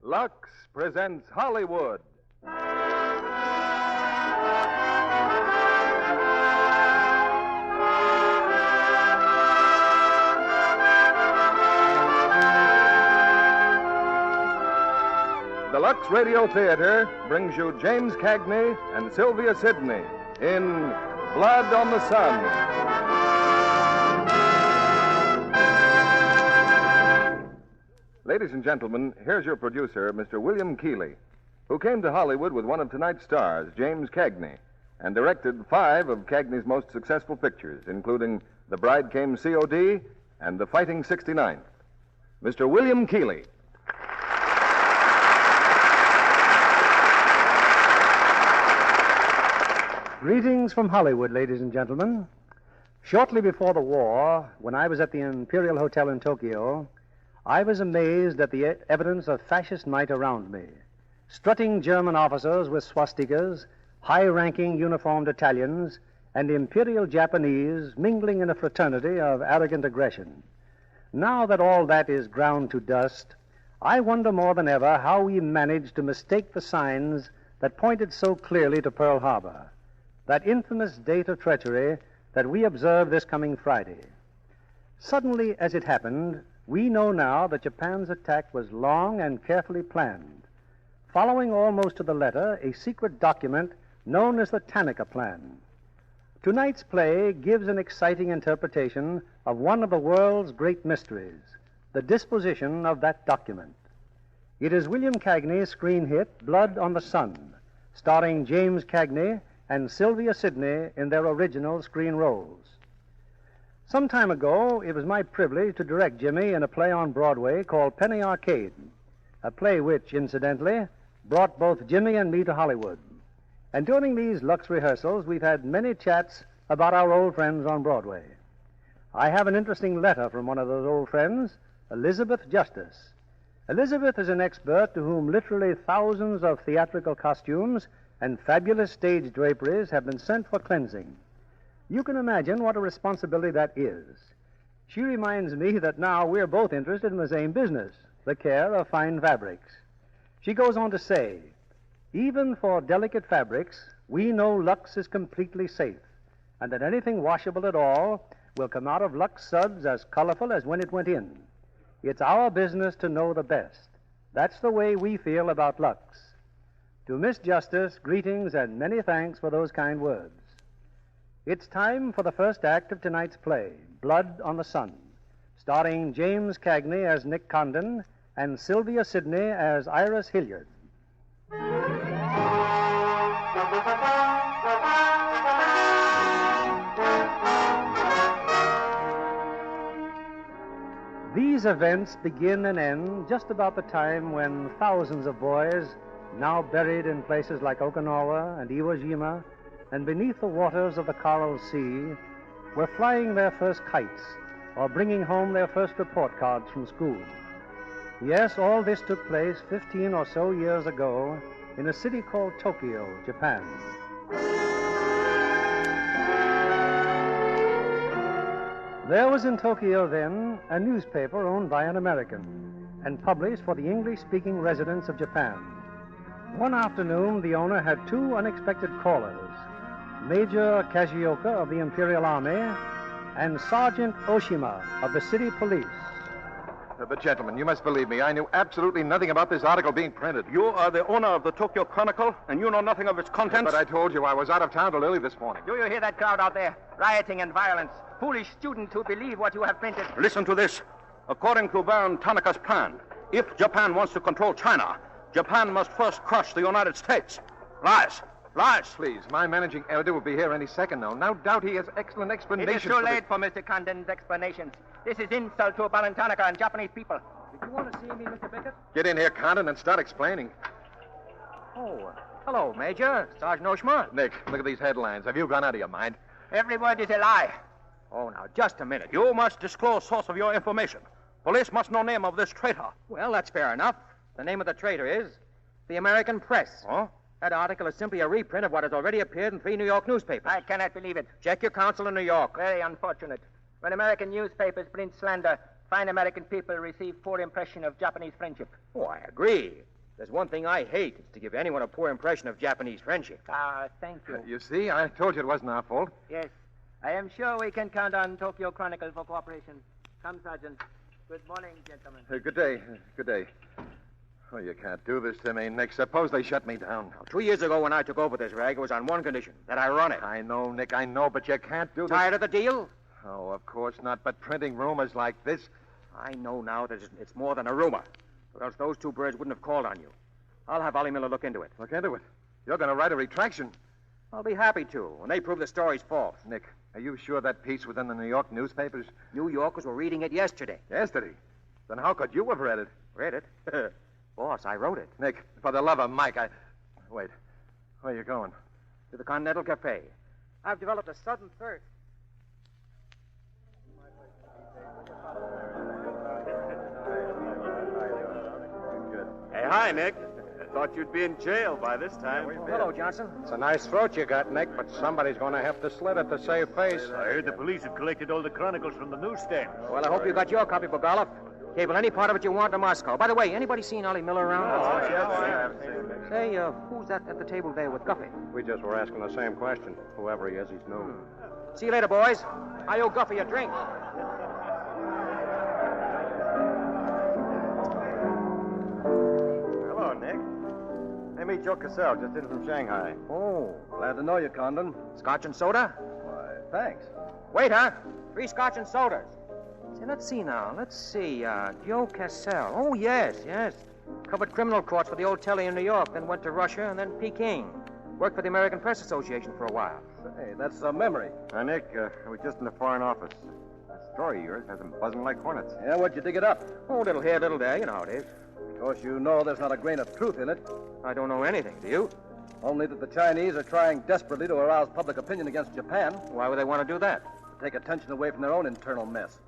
Lux presents Hollywood. The Lux Radio Theatre brings you James Cagney and Sylvia Sidney in Blood on the Sun. Ladies and gentlemen, here's your producer, Mr. William Keighley, who came to Hollywood with one of tonight's stars, James Cagney, and directed 5 of Cagney's most successful pictures, including The Bride Came C.O.D. and The Fighting 69th. Mr. William Keighley. Greetings from Hollywood, ladies and gentlemen. Shortly before the war, when I was at the Imperial Hotel in Tokyo, I was amazed at the evidence of fascist might around me. Strutting German officers with swastikas, high-ranking uniformed Italians, and Imperial Japanese mingling in a fraternity of arrogant aggression. Now that all that is ground to dust, I wonder more than ever how we managed to mistake the signs that pointed so clearly to Pearl Harbor, that infamous date of treachery that we observe this coming Friday. Suddenly, as it happened, we know now that Japan's attack was long and carefully planned, following almost to the letter a secret document known as the Tanaka Plan. Tonight's play gives an exciting interpretation of one of the world's great mysteries, the disposition of that document. It is William Cagney's screen hit, Blood on the Sun, starring James Cagney and Sylvia Sidney in their original screen roles. Some time ago, it was my privilege to direct Jimmy in a play on Broadway called Penny Arcade, a play which, incidentally, brought both Jimmy and me to Hollywood. And during these Lux rehearsals, we've had many chats about our old friends on Broadway. I have an interesting letter from one of those old friends, Elizabeth Justice. Elizabeth is an expert to whom literally thousands of theatrical costumes and fabulous stage draperies have been sent for cleansing. You can imagine what a responsibility that is. She reminds me that now we're both interested in the same business, the care of fine fabrics. She goes on to say, even for delicate fabrics, we know Lux is completely safe, and that anything washable at all will come out of Lux suds as colorful as when it went in. It's our business to know the best. That's the way we feel about Lux. To Miss Justice, greetings and many thanks for those kind words. It's time for the first act of tonight's play, Blood on the Sun, starring James Cagney as Nick Condon and Sylvia Sidney as Iris Hilliard. These events begin and end just about the time when thousands of boys, now buried in places like Okinawa and Iwo Jima, and beneath the waters of the Coral Sea, were flying their first kites or bringing home their first report cards from school. Yes, all this took place 15 or so years ago in a city called Tokyo, Japan. There was in Tokyo then a newspaper owned by an American and published for the English-speaking residents of Japan. One afternoon, the owner had 2 unexpected callers, Major Kajioka of the Imperial Army and Sergeant Oshima of the city police. But, gentlemen, you must believe me. I knew absolutely nothing about this article being printed. You are the owner of the Tokyo Chronicle, and you know nothing of its contents? But I told you I was out of town till early this morning. Do you hear that crowd out there? Rioting and violence. Foolish students who believe what you have printed. Listen to this. According to Baron Tanaka's plan, if Japan wants to control China, Japan must first crush the United States. Lies. Lies. Please, my managing editor will be here any second now. No doubt he has excellent explanations. It is too late for Mr. Condon's explanations. This is insult to Baron Tanaka and Japanese people. Did you want to see me, Mr. Beckett? Get in here, Condon, and start explaining. Oh, hello, Major. Sergeant Oshima. Nick, look at these headlines. Have you gone out of your mind? Every word is a lie. Oh, now, just a minute. You must disclose source of your information. Police must know name of this traitor. Well, that's fair enough. The name of the traitor is the American Press. Huh? That article is simply a reprint of what has already appeared in 3 New York newspapers. I cannot believe it. Check your counsel in New York. Very unfortunate. When American newspapers print slander, fine American people receive poor impression of Japanese friendship. Oh, I agree. There's one thing I hate. It's to give anyone a poor impression of Japanese friendship. Thank you. You see, I told you it wasn't our fault. Yes. I am sure we can count on Tokyo Chronicle for cooperation. Come, Sergeant. Good morning, gentlemen. Good day. Good day. Oh, you can't do this to me, Nick. Suppose they shut me down. 2 years ago when I took over this rag, it was on one condition, that I run it. I know, Nick, I know, but you can't do this. Tired of the deal? Oh, of course not, but printing rumors like this... I know now that it's more than a rumor, or else those two birds wouldn't have called on you. I'll have Ollie Miller look into it. Look into it. You're going to write a retraction. I'll be happy to, when they prove the story's false. Nick, are you sure that piece was in the New York newspapers? New Yorkers were reading it yesterday. Yesterday? Then how could you have read it? Read it? Boss, I wrote it. Nick, for the love of Mike, Wait. Where are you going? To the Continental Cafe. I've developed a sudden thirst. Hey, hi, Nick. I thought you'd be in jail by this time. Hello, Johnson. It's a nice throat you got, Nick, but somebody's going to have to slit it to save face. I heard the police had collected all the chronicles from the newsstand. Well, I hope you got your copy, Bogolov. Cable any part of it you want to Moscow. By the way, anybody seen Ollie Miller around? Say, who's that at the table there with Guffey? We just were asking the same question. Whoever he is, he's new. See you later, boys. I owe Guffey a drink. Hello, Nick. Hey, meet Joe Cassell, just in from Shanghai. Oh, Glad to know you, Condon. scotch and soda? Why, thanks. Waiter, 3 scotch and sodas. Say, let's see now. Let's see. Joe Cassell. Oh, yes. Covered criminal courts for the old telly in New York, then went to Russia and then Peking. Worked for the American Press Association for a while. Hey, that's a memory. Nick, I was just in the Foreign Office. That story of yours has them buzzing like hornets. Yeah, what'd you dig it up? Oh, little here, little there. You know how it is. Of course, you know there's not a grain of truth in it. I don't know anything, do you? Only that the Chinese are trying desperately to arouse public opinion against Japan, Why would they want to do that? to take attention away from their own internal mess.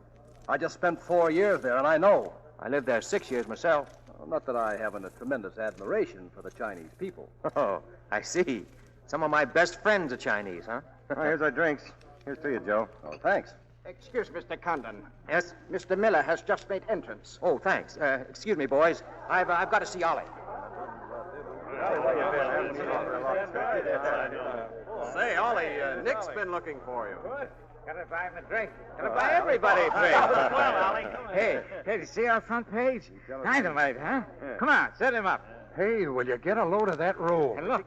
I just spent 4 years there, and I know. I lived there 6 years myself. Well, not that I haven't a tremendous admiration for the Chinese people. Oh, I see. Some of my best friends are Chinese, huh? Oh, here's our drinks. Here's to you, Joe. Oh, thanks. Excuse Mr. Condon. Yes? Mr. Miller has just made entrance. Oh, thanks. Excuse me, boys. I've got to see Ollie. Say, Ollie, Nick's been looking for you. Gotta buy him a drink. Gotta buy everybody a drink. Hey, you see our front page? Dynamite, huh? Come on, set him up. Hey, will you get a load of that roll? And look,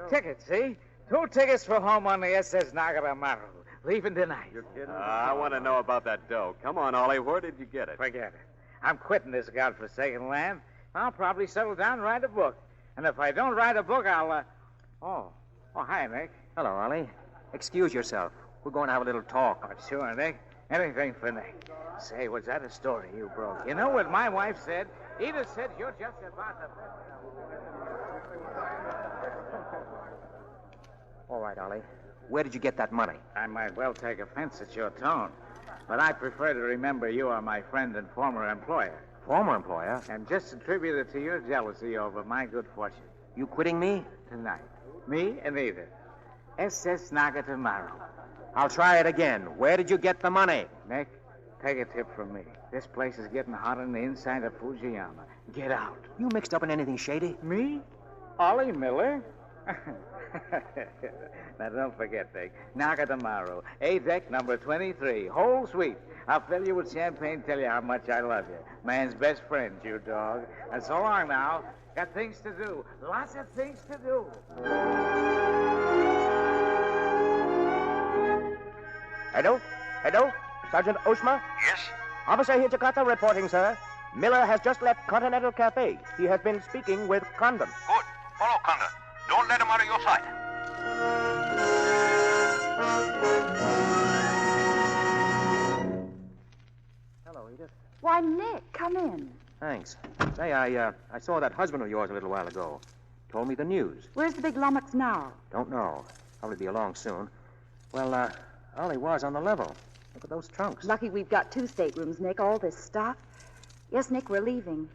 tickets, see? 2 tickets for home on the SS Nagaramaru. Leaving tonight. I want to know about that dough. Come on, Ollie, where did you get it? Forget it. I'm quitting this godforsaken land. I'll probably settle down and write a book. And if I don't write a book, I'll, Oh, hi, Nick. Hello, Ollie. Excuse yourself. We're going to have a little talk. Oh, sure, Nick. Anything for Nick. Say, was that a story you broke? You know what my wife said? Edith said you're just about the best. All right, Ollie. Where did you get that money? I might well take offense at your tone, but I prefer to remember you are my friend and former employer, Former employer? and just attribute it to your jealousy over my good fortune. You quitting me? Tonight. Me and Edith. SS Naga tomorrow. I'll try it again. Where did you get the money? Nick, take a tip from me. This place is getting hot on the inside of Fujiyama. Get out. You mixed up in anything shady? Me? Ollie Miller? Now, don't forget, Nick. Nagatamaru, A-deck number 23, whole suite. I'll fill you with champagne, tell you how much I love you. Man's best friend, you dog. And so long now. Got things to do. Lots of things to do. Hello? Sergeant Oshma? Yes? Officer here, Jakarta, reporting, sir. Miller has just left Continental Cafe. He has been speaking with Condon. Good. Follow Condon. Don't let him out of your sight. Hello, Edith. Why, Nick, come in. Thanks. Say, I saw that husband of yours a little while ago. Told me the news. Where's the big lummox now? Don't know. Probably be along soon. Well, Ollie was on the level. Look at those trunks. Lucky we've got 2 staterooms, Nick. All this stuff. Yes, Nick, we're leaving.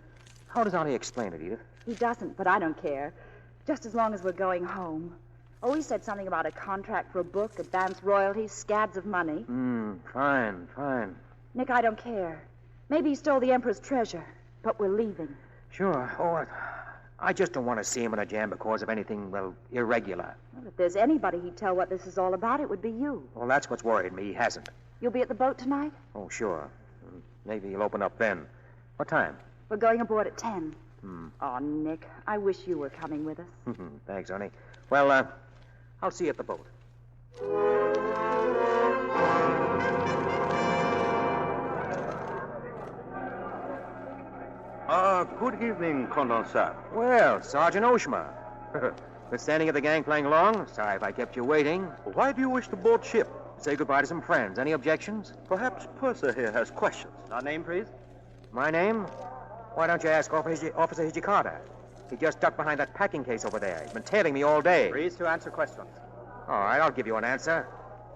How does Ollie explain it, Edith? He doesn't, but I don't care. Just as long as we're going home. Oh, he said something about a contract for a book, advance royalties, scads of money. Fine. Nick, I don't care. Maybe he stole the Emperor's treasure, but we're leaving. Sure. Oh, I just don't want to see him in a jam because of anything, well, irregular. Well, if there's anybody he'd tell what this is all about, it would be you. Well, that's what's worried me. He hasn't. You'll be at the boat tonight? Oh, sure. Maybe he'll open up then. What time? We're going aboard at 10. Oh, Nick, I wish you were coming with us. Thanks, honey. Well, I'll see you at the boat. Good evening, Condensat. Well, Sergeant Oshma. Been standing at the gangplank long? Sorry if I kept you waiting. Why do you wish to board ship? Say goodbye to some friends. Any objections? Perhaps Purser here has questions. Our name, please? My name? Why don't you ask Officer Hijikata? He just ducked behind that packing case over there. He's been tailing me all day. Pleased to answer questions. All right, I'll give you an answer.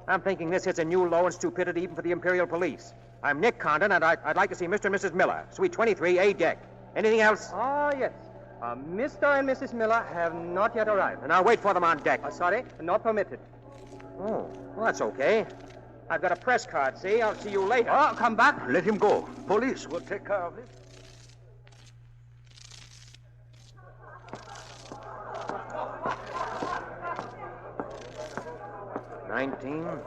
I'm thinking this hits a new low in stupidity even for the Imperial Police. I'm Nick Condon, and I'd like to see Mr. and Mrs. Miller, Suite 23, A deck. Anything else? Ah, yes. Mr. and Mrs. Miller have not yet arrived. And I'll wait for them on deck. Sorry, not permitted. Oh, well, that's okay. I've got a press card, see? I'll see you later. Oh, come back. Let him go. Police will take care of it. $19,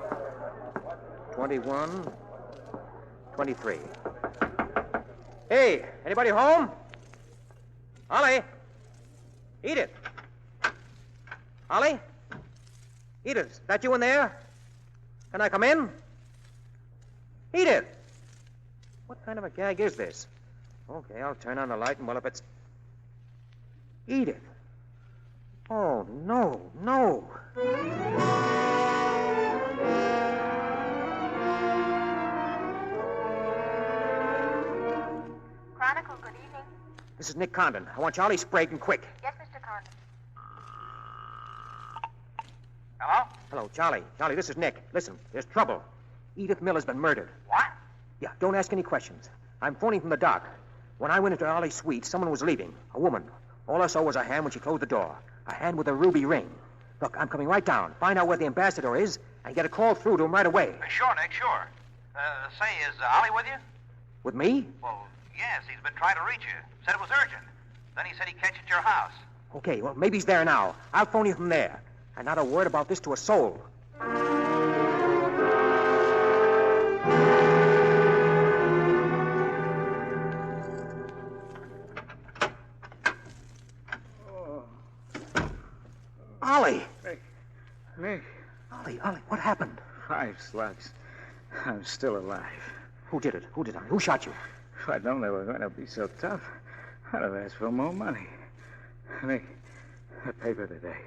$21, $23. Hey, anybody home? Ollie? Edith? Ollie? Edith, is that you in there? Can I come in? Edith! What kind of a gag is this? Okay, I'll turn on the light, and well, if it's... Edith! Oh, no, no. Chronicle, good evening. This is Nick Condon. I want Charlie Sprague and quick. Yes, Mr. Condon. Hello? Hello, Charlie. Charlie, this is Nick. Listen, there's trouble. Edith Miller's been murdered. What? Yeah, don't ask any questions. I'm phoning from the dock. When I went into Ollie's suite, someone was leaving. A woman. All I saw was a hand when she closed the door. A hand with a ruby ring. Look, I'm coming right down. Find out where the ambassador is and get a call through to him right away. Sure, Nick, sure. Say, is Ollie with you? With me? Well, yes, he's been trying to reach you. Said it was urgent. Then he said he'd catch you at your house. Okay, well, maybe he's there now. I'll phone you from there. And not a word about this to a soul. Ollie! Nick. Ollie, what happened? 5 slugs. I'm still alive. Who did it? Who shot you? If I'd known they were going to be so tough, I'd have asked for more money. Nick, the paper today.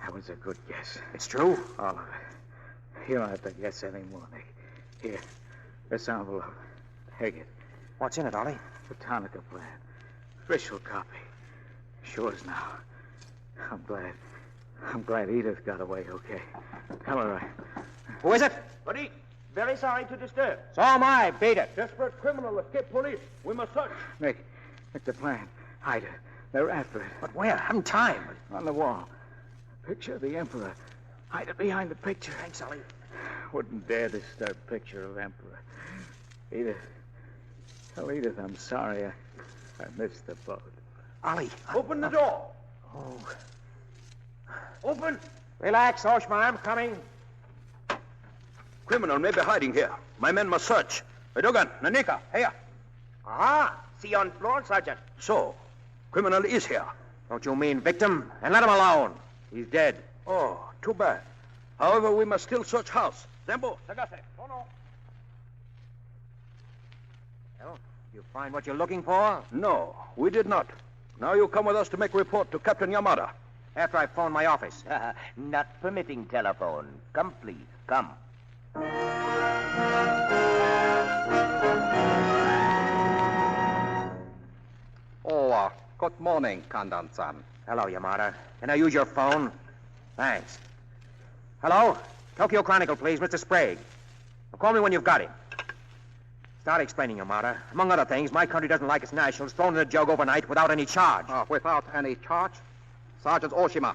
That was a good guess. It's true? All of it. You don't have to guess anymore, Nick. Here, this envelope. Take it. What's in it, Ollie? The Tonica plan. Official copy. Sure as now. I'm glad Edith got away okay. Tell her Who is it? Buddy, very sorry to disturb. So am I. Beat it. Desperate criminal escaped police. We must search. Nick, the plan. Hide her. They're after it. But where? I haven't time. On the wall. Picture of the Emperor. Hide it behind the picture. Thanks, Ollie. Wouldn't dare disturb picture of Emperor. Edith. Tell Edith I'm sorry. I missed the boat. Ollie. Open the door. Oh. Open. Relax, Oshma. I'm coming. Criminal may be hiding here. My men must search. Dogan, Nanika, here. Ah, see on floor, Sergeant. So, criminal is here. Don't you mean victim? And let him alone. He's dead. Oh, too bad. However, we must still search house. Zembo, Sagase. Oh, no. Well, you find what you're looking for? No, we did not. Now you come with us to make report to Captain Yamada. After I phone my office. Not permitting telephone. Come, please. Come. Oh, good morning, Condon-san. Hello, Yamada. Can I use your phone? Thanks. Hello? Tokyo Chronicle, please. Mr. Sprague. Call me when you've got him. Start explaining, Yamada. Among other things, my country doesn't like its nationals thrown in a jug overnight without any charge. Without any charge? Sergeant Oshima,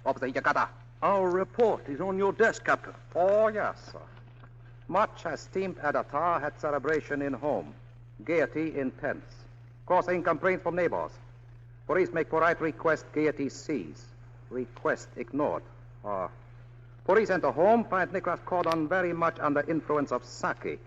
Officer Hijikata. Our report is on your desk, Captain. Oh, yes, sir. Much esteemed editor had celebration in home. Gaiety intense. Crossing complaints from neighbors. Police make polite request Gaiety sees. Request ignored. Police enter home, find Nicholas Cordon very much under influence of sake.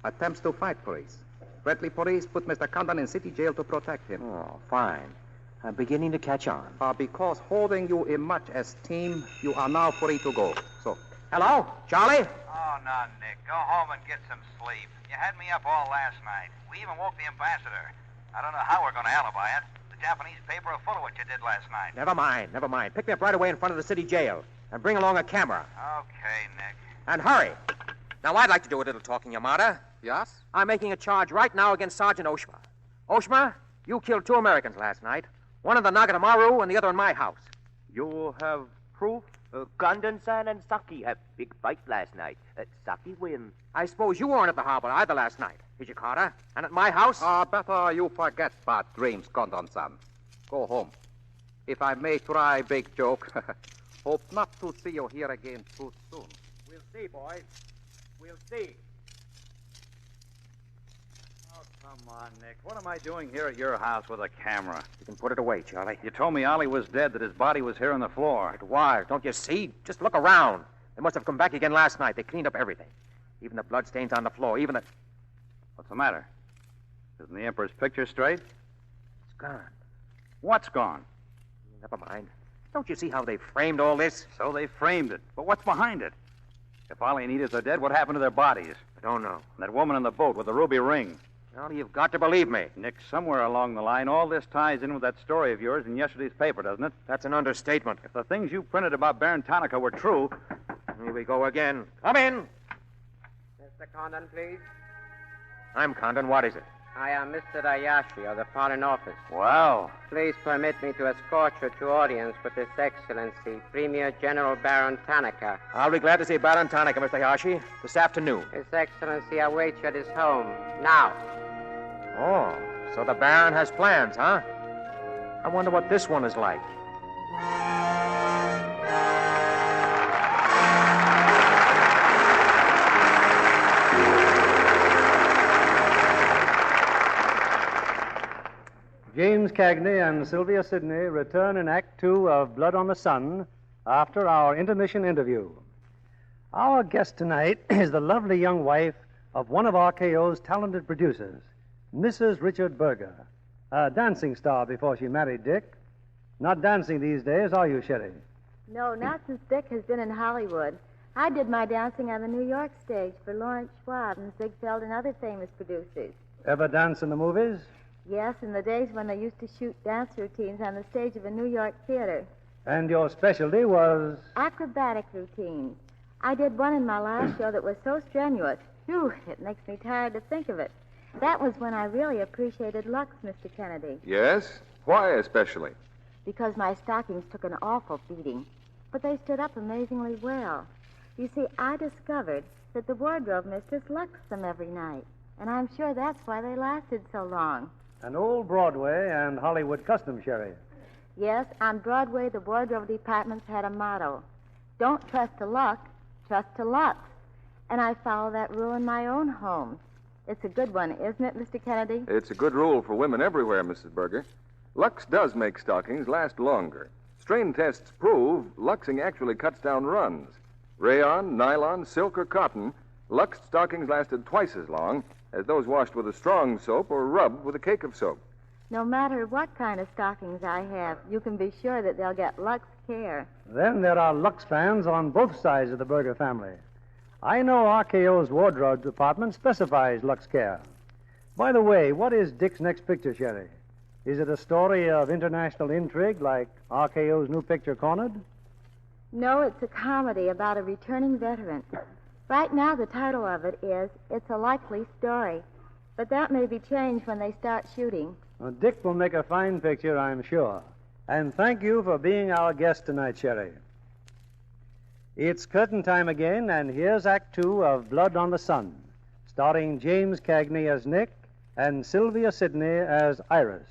Attempts to fight police. Friendly police put Mr. Condon in city jail to protect him. Oh, fine. I'm beginning to catch on. Because holding you in much esteem, you are now free to go. So. Hello? Charlie? Oh, no, Nick. Go home and get some sleep. You had me up all last night. We even woke the ambassador. I don't know how we're going to alibi it. The Japanese paper are full of what you did last night. Never mind. Pick me up right away in front of the city jail. And bring along a camera. Okay, Nick. And hurry. Now, I'd like to do a little talking, Yamada. Yes? I'm making a charge right now against Sergeant Oshima. Oshima, you killed 2 Americans last night. One in the Nagatamaru and the other in my house. You have proof? Condon-san and Saki have big fight last night. Saki wins. I suppose you weren't at the harbor either last night, Hijikata. And at my house? Better you forget bad dreams, Condon-san. Go home. If I may try big joke, hope not to see you here again too soon. We'll see, boys. We'll see. Oh, come on, Nick. What am I doing here at your house with a camera? You can put it away, Charlie. You told me Ollie was dead, that his body was here on the floor. It was. Don't you see? Just look around. They must have come back again last night. They cleaned up everything. Even the bloodstains on the floor, even the... What's the matter? Isn't the Emperor's picture straight? It's gone. What's gone? Never mind. Don't you see how they framed all this? So they framed it. But what's behind it? If Ollie and Edith are dead, what happened to their bodies? I don't know. And that woman in the boat with the ruby ring. Well, you've got to believe me. Nick, somewhere along the line, all this ties in with that story of yours in yesterday's paper, doesn't it? That's an understatement. If the things you printed about Baron Tanaka were true... Here we go again. Come in. Mr. Condon, please. I'm Condon. What is it? I am Mr. Ayashi of the Foreign Office. Wow. Please permit me to escort you to audience with His Excellency, Premier General Baron Tanaka. I'll be glad to see Baron Tanaka, Mr. Hayashi, this afternoon. His Excellency awaits you at his home, now. Oh, so the Baron has plans, huh? I wonder what this one is like. James Cagney and Sylvia Sidney return in Act 2 of Blood on the Sun after our intermission interview. Our guest tonight is the lovely young wife of one of RKO's talented producers, Mrs. Richard Berger, a dancing star before she married Dick. Not dancing these days, are you, Sherry? No, not since Dick has been in Hollywood. I did my dancing on the New York stage for Lawrence Schwab and Ziegfeld and other famous producers. Ever dance in the movies? Yes, in the days when they used to shoot dance routines on the stage of a New York theater. And your specialty was? Acrobatic routines. I did one in my last show that was so strenuous. Phew, it makes me tired to think of it. That was when I really appreciated Lux, Mr. Kennedy. Yes? Why especially? Because my stockings took an awful beating. But they stood up amazingly well. You see, I discovered that the wardrobe mistress luxed them every night. And I'm sure that's why they lasted so long. An old Broadway and Hollywood custom, Sherry. Yes, on Broadway, the wardrobe departments had a motto. Don't trust to luck, trust to Lux. And I follow that rule in my own home. It's a good one, isn't it, Mr. Kennedy? It's a good rule for women everywhere, Mrs. Berger. Lux does make stockings last longer. Strain tests prove luxing actually cuts down runs. Rayon, nylon, silk, or cotton, Lux stockings lasted twice as long as those washed with a strong soap or rubbed with a cake of soap. No matter what kind of stockings I have, you can be sure that they'll get Lux care. Then there are Lux fans on both sides of the Berger family. I know RKO's wardrobe department specifies Lux care. By the way, what is Dick's next picture, Sherry? Is it a story of international intrigue like RKO's new picture, Cornered? No, it's a comedy about a returning veteran. Right now, the title of it is It's a Likely Story. But that may be changed when they start shooting. Well, Dick will make a fine picture, I'm sure. And thank you for being our guest tonight, Sherry. It's curtain time again, and here's Act 2 of Blood on the Sun, starring James Cagney as Nick and Sylvia Sidney as Iris.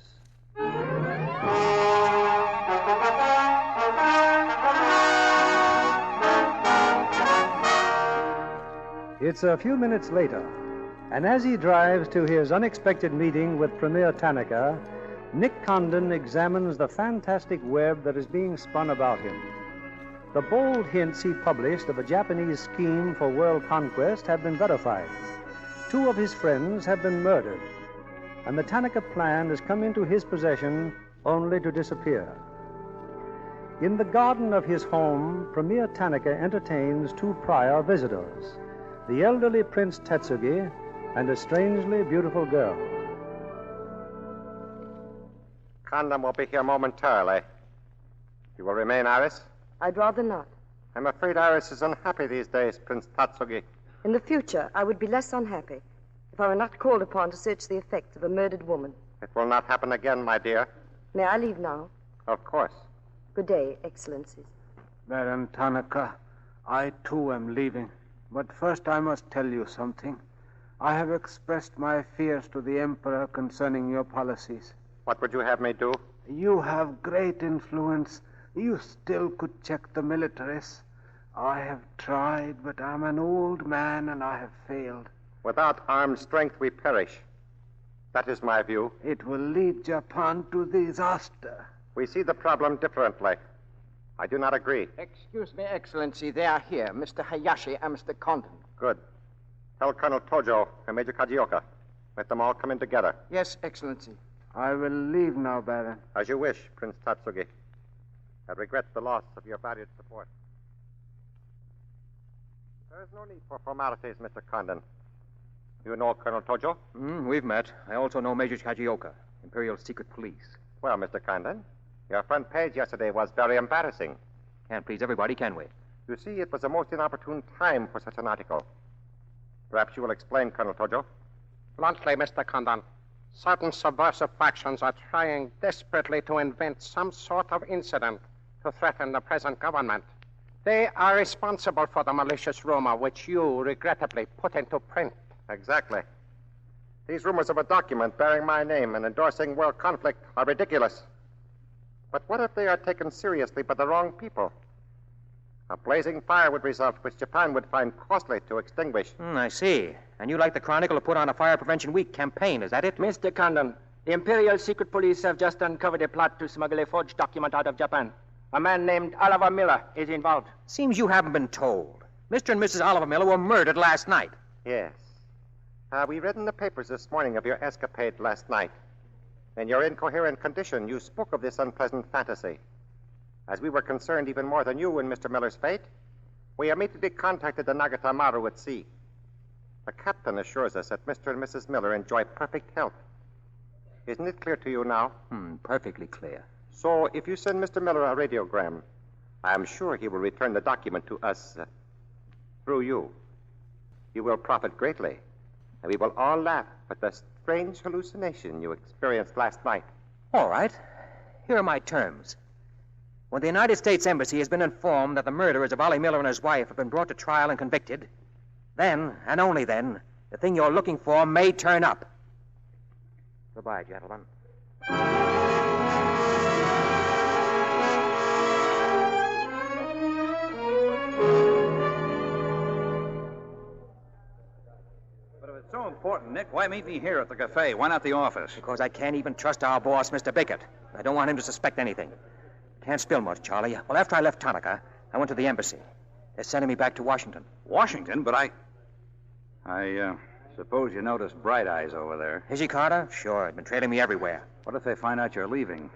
It's a few minutes later, and as he drives to his unexpected meeting with Premier Tanaka, Nick Condon examines the fantastic web that is being spun about him. The bold hints he published of a Japanese scheme for world conquest have been verified. 2 of his friends have been murdered, and the Tanaka plan has come into his possession only to disappear. In the garden of his home, Premier Tanaka entertains 2 prior visitors, the elderly Prince Tetsugi and a strangely beautiful girl. Condon will be here momentarily. You will remain, Iris? I'd rather not. I'm afraid Iris is unhappy these days, Prince Tatsugi. In the future, I would be less unhappy if I were not called upon to search the effects of a murdered woman. It will not happen again, my dear. May I leave now? Of course. Good day, Excellencies. Baron Tanaka, I too am leaving. But first I must tell you something. I have expressed my fears to the Emperor concerning your policies. What would you have me do? You have great influence. You still could check the militarists. I have tried, but I'm an old man and I have failed. Without armed strength, we perish. That is my view. It will lead Japan to disaster. We see the problem differently. I do not agree. Excuse me, Excellency. They are here, Mr. Hayashi and Mr. Condon. Good. Tell Colonel Tojo and Major Kajioka. Let them all come in together. Yes, Excellency. I will leave now, Baron. As you wish, Prince Tatsugi. I regret the loss of your valued support. There is no need for formalities, Mr. Condon. You know Colonel Tojo? We've met. I also know Major Kajioka, Imperial Secret Police. Well, Mr. Condon, your front page yesterday was very embarrassing. Can't please everybody, can we? You see, it was a most inopportune time for such an article. Perhaps you will explain, Colonel Tojo. Bluntly, Mr. Condon, certain subversive factions are trying desperately to invent some sort of incident to threaten the present government. They are responsible for the malicious rumor which you regrettably put into print. Exactly. These rumors of a document bearing my name and endorsing world conflict are ridiculous. But what if they are taken seriously by the wrong people? A blazing fire would result, which Japan would find costly to extinguish. I see. And you like the Chronicle to put on a Fire Prevention Week campaign, is that it? Mr. Condon, the Imperial Secret Police have just uncovered a plot to smuggle a forged document out of Japan. A man named Oliver Miller is involved. Seems you haven't been told. Mr. and Mrs. Oliver Miller were murdered last night. Yes. We read in the papers this morning of your escapade last night. In your incoherent condition, you spoke of this unpleasant fantasy. As we were concerned even more than you in Mr. Miller's fate, we immediately contacted the Nagatamaru at sea. The captain assures us that Mr. and Mrs. Miller enjoy perfect health. Isn't it clear to you now? Perfectly clear. So, if you send Mr. Miller a radiogram, I am sure he will return the document to us through you. You will profit greatly, and we will all laugh at the strange hallucination you experienced last night. All right. Here are my terms. When the United States Embassy has been informed that the murderers of Ollie Miller and his wife have been brought to trial and convicted, then, and only then, the thing you're looking for may turn up. Goodbye, gentlemen. So important, Nick. Why meet me here at the cafe? Why not the office? Because I can't even trust our boss, Mr. Bickett. I don't want him to suspect anything. Can't spill much, Charlie. Well, after I left Tanaka, I went to the embassy. They're sending me back to Washington. Washington? But I suppose you noticed Bright Eyes over there. Is he, Carter? Sure. He's been trailing me everywhere. What if they find out you're leaving?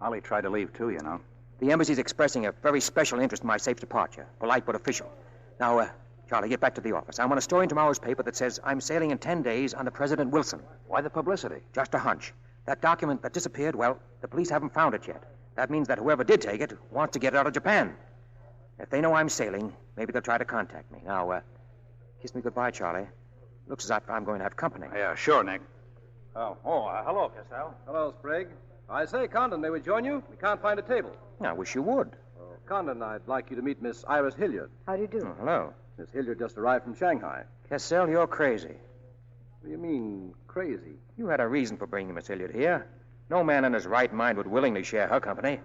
Ollie tried to leave, too, you know. The embassy's expressing a very special interest in my safe departure. Polite but official. Now, Charlie, get back to the office. I want a story in tomorrow's paper that says I'm sailing in 10 days on the President Wilson. Why the publicity? Just a hunch. That document that disappeared, well, the police haven't found it yet. That means that whoever did take it wants to get it out of Japan. If they know I'm sailing, maybe they'll try to contact me. Now, kiss me goodbye, Charlie. Looks as if I'm going to have company. Yeah, sure, Nick. Hello, Castell. Hello, Sprague. I say, Condon, may we join you? We can't find a table. I wish you would. Condon, I'd like you to meet Miss Iris Hilliard. How do you do? Hello. Miss Hilliard just arrived from Shanghai. Castell, you're crazy. What do you mean, crazy? You had a reason for bringing Miss Hilliard here. No man in his right mind would willingly share her company.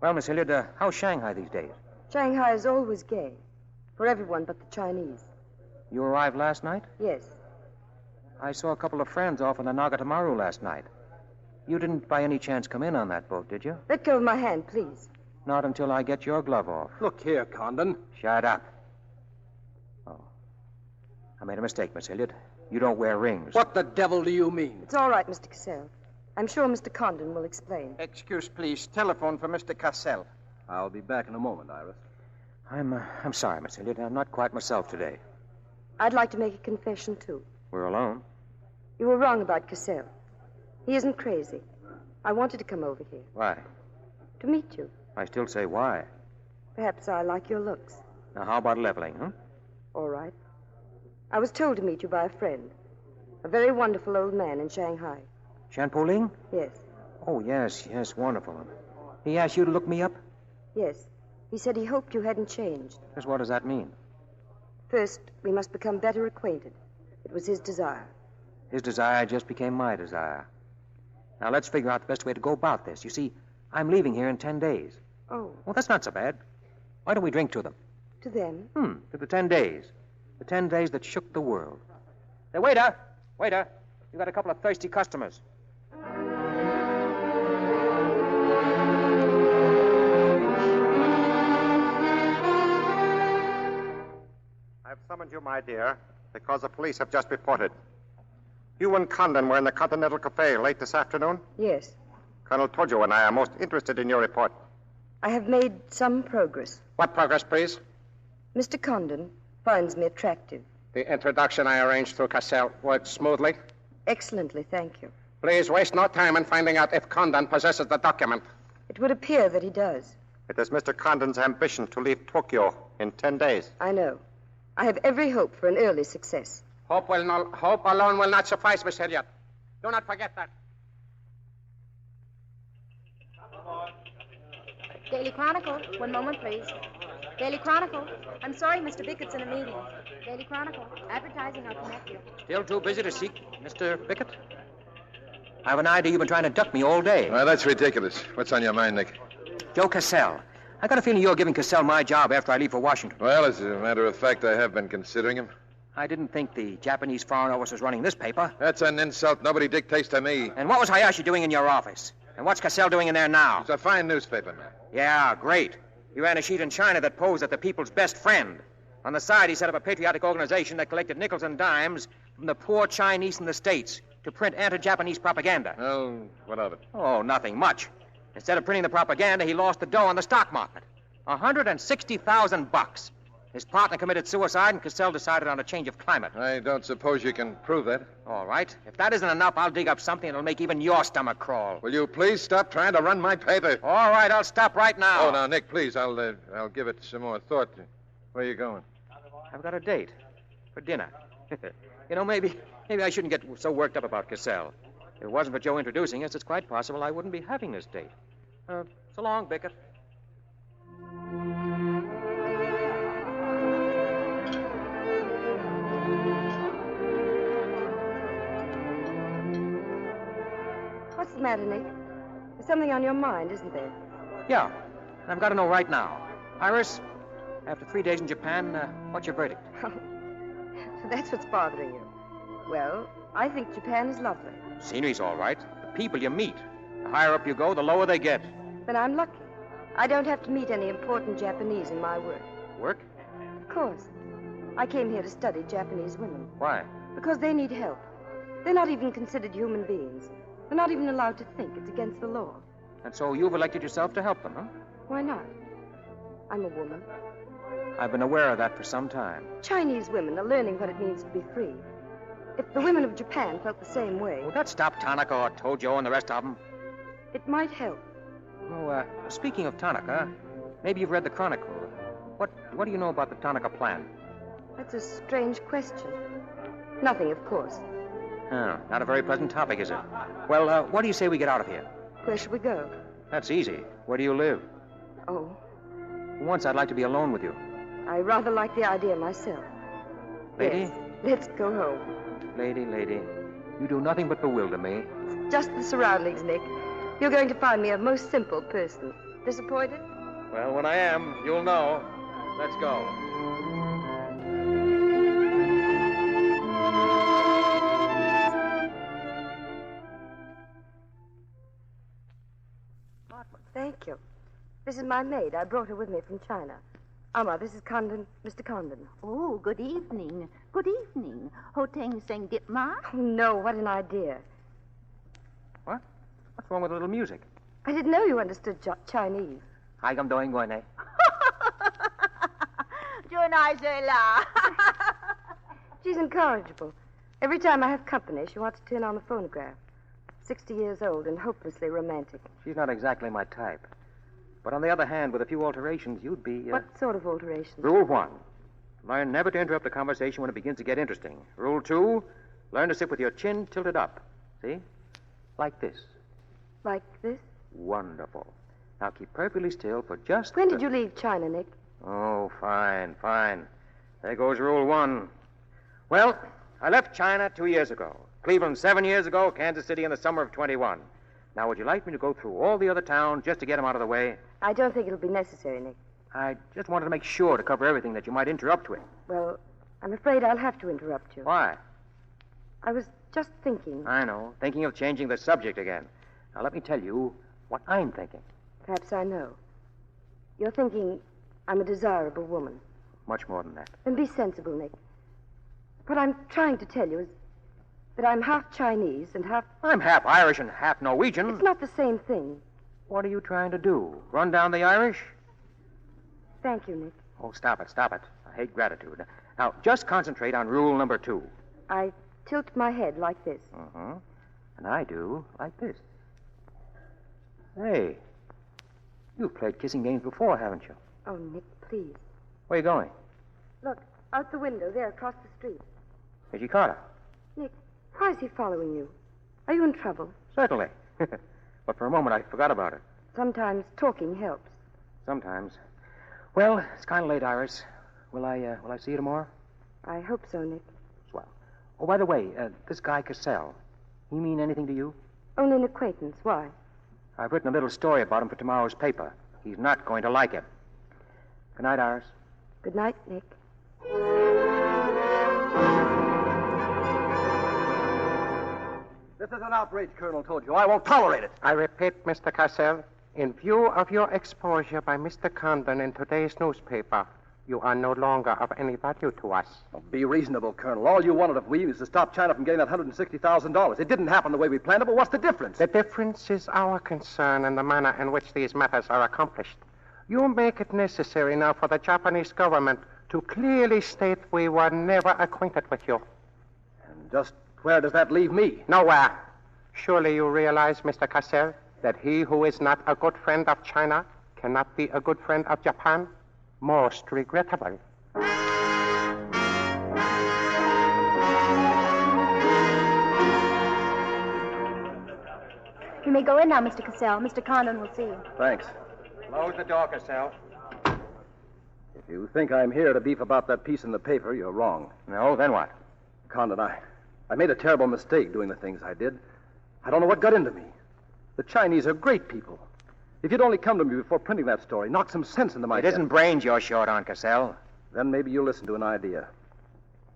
Well, Miss Hilliard, how's Shanghai these days? Shanghai is always gay. For everyone but the Chinese. You arrived last night? Yes. I saw a couple of friends off in the Nagatamaru last night. You didn't by any chance come in on that boat, did you? Let go of my hand, please. Not until I get your glove off. Look here, Condon. Shut up. Oh. I made a mistake, Miss Hilliard. You don't wear rings. What the devil do you mean? It's all right, Mr. Cassell. I'm sure Mr. Condon will explain. Excuse, please. Telephone for Mr. Cassell. I'll be back in a moment, Iris. I'm sorry, Miss Hilliard. I'm not quite myself today. I'd like to make a confession, too. We're alone. You were wrong about Cassell. He isn't crazy. I wanted to come over here. Why? To meet you. I still say why. Perhaps I like your looks. Now, how about leveling, huh? All right. I was told to meet you by a friend. A very wonderful old man in Shanghai. Shanpoling? Yes. Oh, yes, wonderful. He asked you to look me up? Yes. He said he hoped you hadn't changed. Just what does that mean? First, we must become better acquainted. It was his desire. His desire just became my desire. Now, let's figure out the best way to go about this. You see, I'm leaving here in 10 days. Oh. Well, that's not so bad. Why don't we drink to them? To them? To the 10 days. The 10 days that shook the world. Hey, waiter! Waiter! You got a couple of thirsty customers. I've summoned you, my dear, because the police have just reported. You and Condon were in the Continental Cafe late this afternoon? Yes. Colonel Tojo and I are most interested in your report. I have made some progress. What progress, please? Mr. Condon finds me attractive. The introduction I arranged through Cassell worked smoothly? Excellently, thank you. Please waste no time in finding out if Condon possesses the document. It would appear that he does. It is Mr. Condon's ambition to leave Tokyo in 10 days. I know. I have every hope for an early success. Hope alone will not suffice, Miss Hilliard. Do not forget that. Daily Chronicle. One moment, please. Daily Chronicle. I'm sorry, Mr. Bickett's in a meeting. Daily Chronicle. Advertising, I'll connect you. Still too busy to seek Mr. Bickett? I have an idea you've been trying to duck me all day. Well, that's ridiculous. What's on your mind, Nick? Joe Cassell. I got a feeling you're giving Cassell my job after I leave for Washington. Well, as a matter of fact, I have been considering him. I didn't think the Japanese Foreign Office was running this paper. That's an insult. Nobody dictates to me. And what was Hayashi doing in your office? And what's Cassell doing in there now? It's a fine newspaper, man. Yeah, great. He ran a sheet in China that posed as the people's best friend. On the side, he set up a patriotic organization that collected nickels and dimes from the poor Chinese in the States to print anti-Japanese propaganda. Oh, what of it? Oh, nothing much. Instead of printing the propaganda, he lost the dough on the stock market. $160,000. His partner committed suicide, and Cassell decided on a change of climate. I don't suppose you can prove that. All right. If that isn't enough, I'll dig up something that'll make even your stomach crawl. Will you please stop trying to run my paper? All right, I'll stop right now. Oh, now, Nick, please, I'll give it some more thought. Where are you going? I've got a date for dinner. You know, maybe I shouldn't get so worked up about Cassell. If it wasn't for Joe introducing us, it's quite possible I wouldn't be having this date. So long, Bickett. What's the matter, Nick? There's something on your mind, isn't there? Yeah, and I've got to know right now. Iris, after 3 days in Japan, what's your verdict? So that's what's bothering you. Well, I think Japan is lovely. Scenery's all right. The people you meet. The higher up you go, the lower they get. Then I'm lucky. I don't have to meet any important Japanese in my work. Work? Of course. I came here to study Japanese women. Why? Because they need help. They're not even considered human beings. They're not even allowed to think. It's against the law. And so you've elected yourself to help them, huh? Why not? I'm a woman. I've been aware of that for some time. Chinese women are learning what it means to be free. If the women of Japan felt the same way... Will that stop Tanaka or Tojo and the rest of them? It might help. Oh, speaking of Tanaka, maybe you've read the Chronicle. What do you know about the Tanaka plan? That's a strange question. Nothing, of course. Oh, not a very pleasant topic, is it? Well, what do you say we get out of here? Where should we go? That's easy. Where do you live? Oh. Once I'd like to be alone with you. I rather like the idea myself. Lady? Yes. Let's go home. Lady, you do nothing but bewilder me. Just the surroundings, Nick. You're going to find me a most simple person. Disappointed? Well, when I am, you'll know. Let's go. This is my maid. I brought her with me from China. Alma, this is Condon, Mr. Condon. Oh, good evening. Good evening. Ho Teng Seng Dip Ma? Oh, no, what an idea. What? What's wrong with a little music? I didn't know you understood Chinese. Hi, I'm doing going, eh? She's incorrigible. Every time I have company, she wants to turn on the phonograph. 60 years old and hopelessly romantic. She's not exactly my type. But on the other hand, with a few alterations, you'd be... What sort of alterations? Rule 1. Learn never to interrupt a conversation when it begins to get interesting. Rule 2. Learn to sit with your chin tilted up. See? Like this. Like this? Wonderful. Now keep perfectly still for just... When did you leave China, Nick? Oh, fine. There goes Rule 1. Well, I left China 2 years ago. Cleveland 7 years ago. Kansas City in the summer of 21. Now, would you like me to go through all the other towns just to get them out of the way? I don't think it'll be necessary, Nick. I just wanted to make sure to cover everything that you might interrupt with. Well, I'm afraid I'll have to interrupt you. Why? I was just thinking. I know. Thinking of changing the subject again. Now, let me tell you what I'm thinking. Perhaps I know. You're thinking I'm a desirable woman. Much more than that. Then be sensible, Nick. What I'm trying to tell you is that I'm half Chinese and half... I'm half Irish and half Norwegian. It's not the same thing. What are you trying to do? Run down the Irish? Thank you, Nick. Oh, stop it. I hate gratitude. Now, just concentrate on rule number 2. I tilt my head like this. Uh-huh. And I do like this. Hey, you've played kissing games before, haven't you? Oh, Nick, please. Where are you going? Look, out the window there across the street. Is Carter? Nick, why is he following you? Are you in trouble? Certainly. But for a moment, I forgot about it. Sometimes talking helps. Sometimes. Well, it's kind of late, Iris. Will I see you tomorrow? I hope so, Nick. Swell. Oh, by the way, this guy Cassell, he mean anything to you? Only an acquaintance. Why? I've written a little story about him for tomorrow's paper. He's not going to like it. Good night, Iris. Good night, Nick. This is an outrage, Colonel told you. I won't tolerate it. I repeat, Mr. Cassell, in view of your exposure by Mr. Condon in today's newspaper, you are no longer of any value to us. Oh, be reasonable, Colonel. All you wanted of we was to stop China from getting that $160,000. It didn't happen the way we planned it, but what's the difference? The difference is our concern and the manner in which these matters are accomplished. You make it necessary now for the Japanese government to clearly state we were never acquainted with you. And just where does that leave me? Nowhere. Surely you realize, Mr. Cassell, that he who is not a good friend of China cannot be a good friend of Japan? Most regrettable. You may go in now, Mr. Cassell. Mr. Condon will see you. Thanks. Close the door, Cassell. If you think I'm here to beef about that piece in the paper, you're wrong. No, then what? Condon, I made a terrible mistake doing the things I did. I don't know what got into me. The Chinese are great people. If you'd only come to me before printing that story, knock some sense into my head. It isn't brains you're short on, Cassell. Then maybe you'll listen to an idea.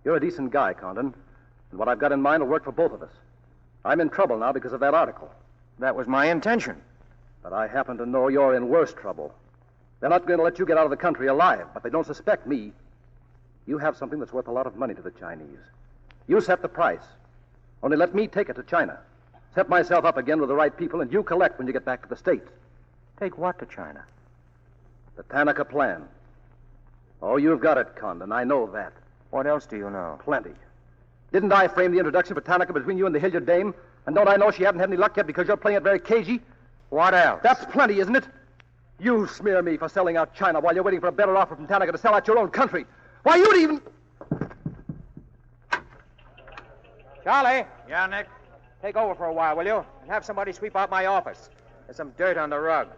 You're a decent guy, Condon, and what I've got in mind will work for both of us. I'm in trouble now because of that article. That was my intention. But I happen to know you're in worse trouble. They're not going to let you get out of the country alive, but they don't suspect me. You have something that's worth a lot of money to the Chinese. You set the price. Only let me take it to China. Set myself up again with the right people, and you collect when you get back to the States. Take what to China? The Tanaka plan. Oh, you've got it, Condon. I know that. What else do you know? Plenty. Didn't I frame the introduction for Tanaka between you and the Hilliard dame? And don't I know she hasn't had any luck yet because you're playing it very cagey? What else? That's plenty, isn't it? You smear me for selling out China while you're waiting for a better offer from Tanaka to sell out your own country. Why, you'd even... Charlie. Yeah, Nick? Take over for a while, will you? And have somebody sweep out my office. There's some dirt on the rug.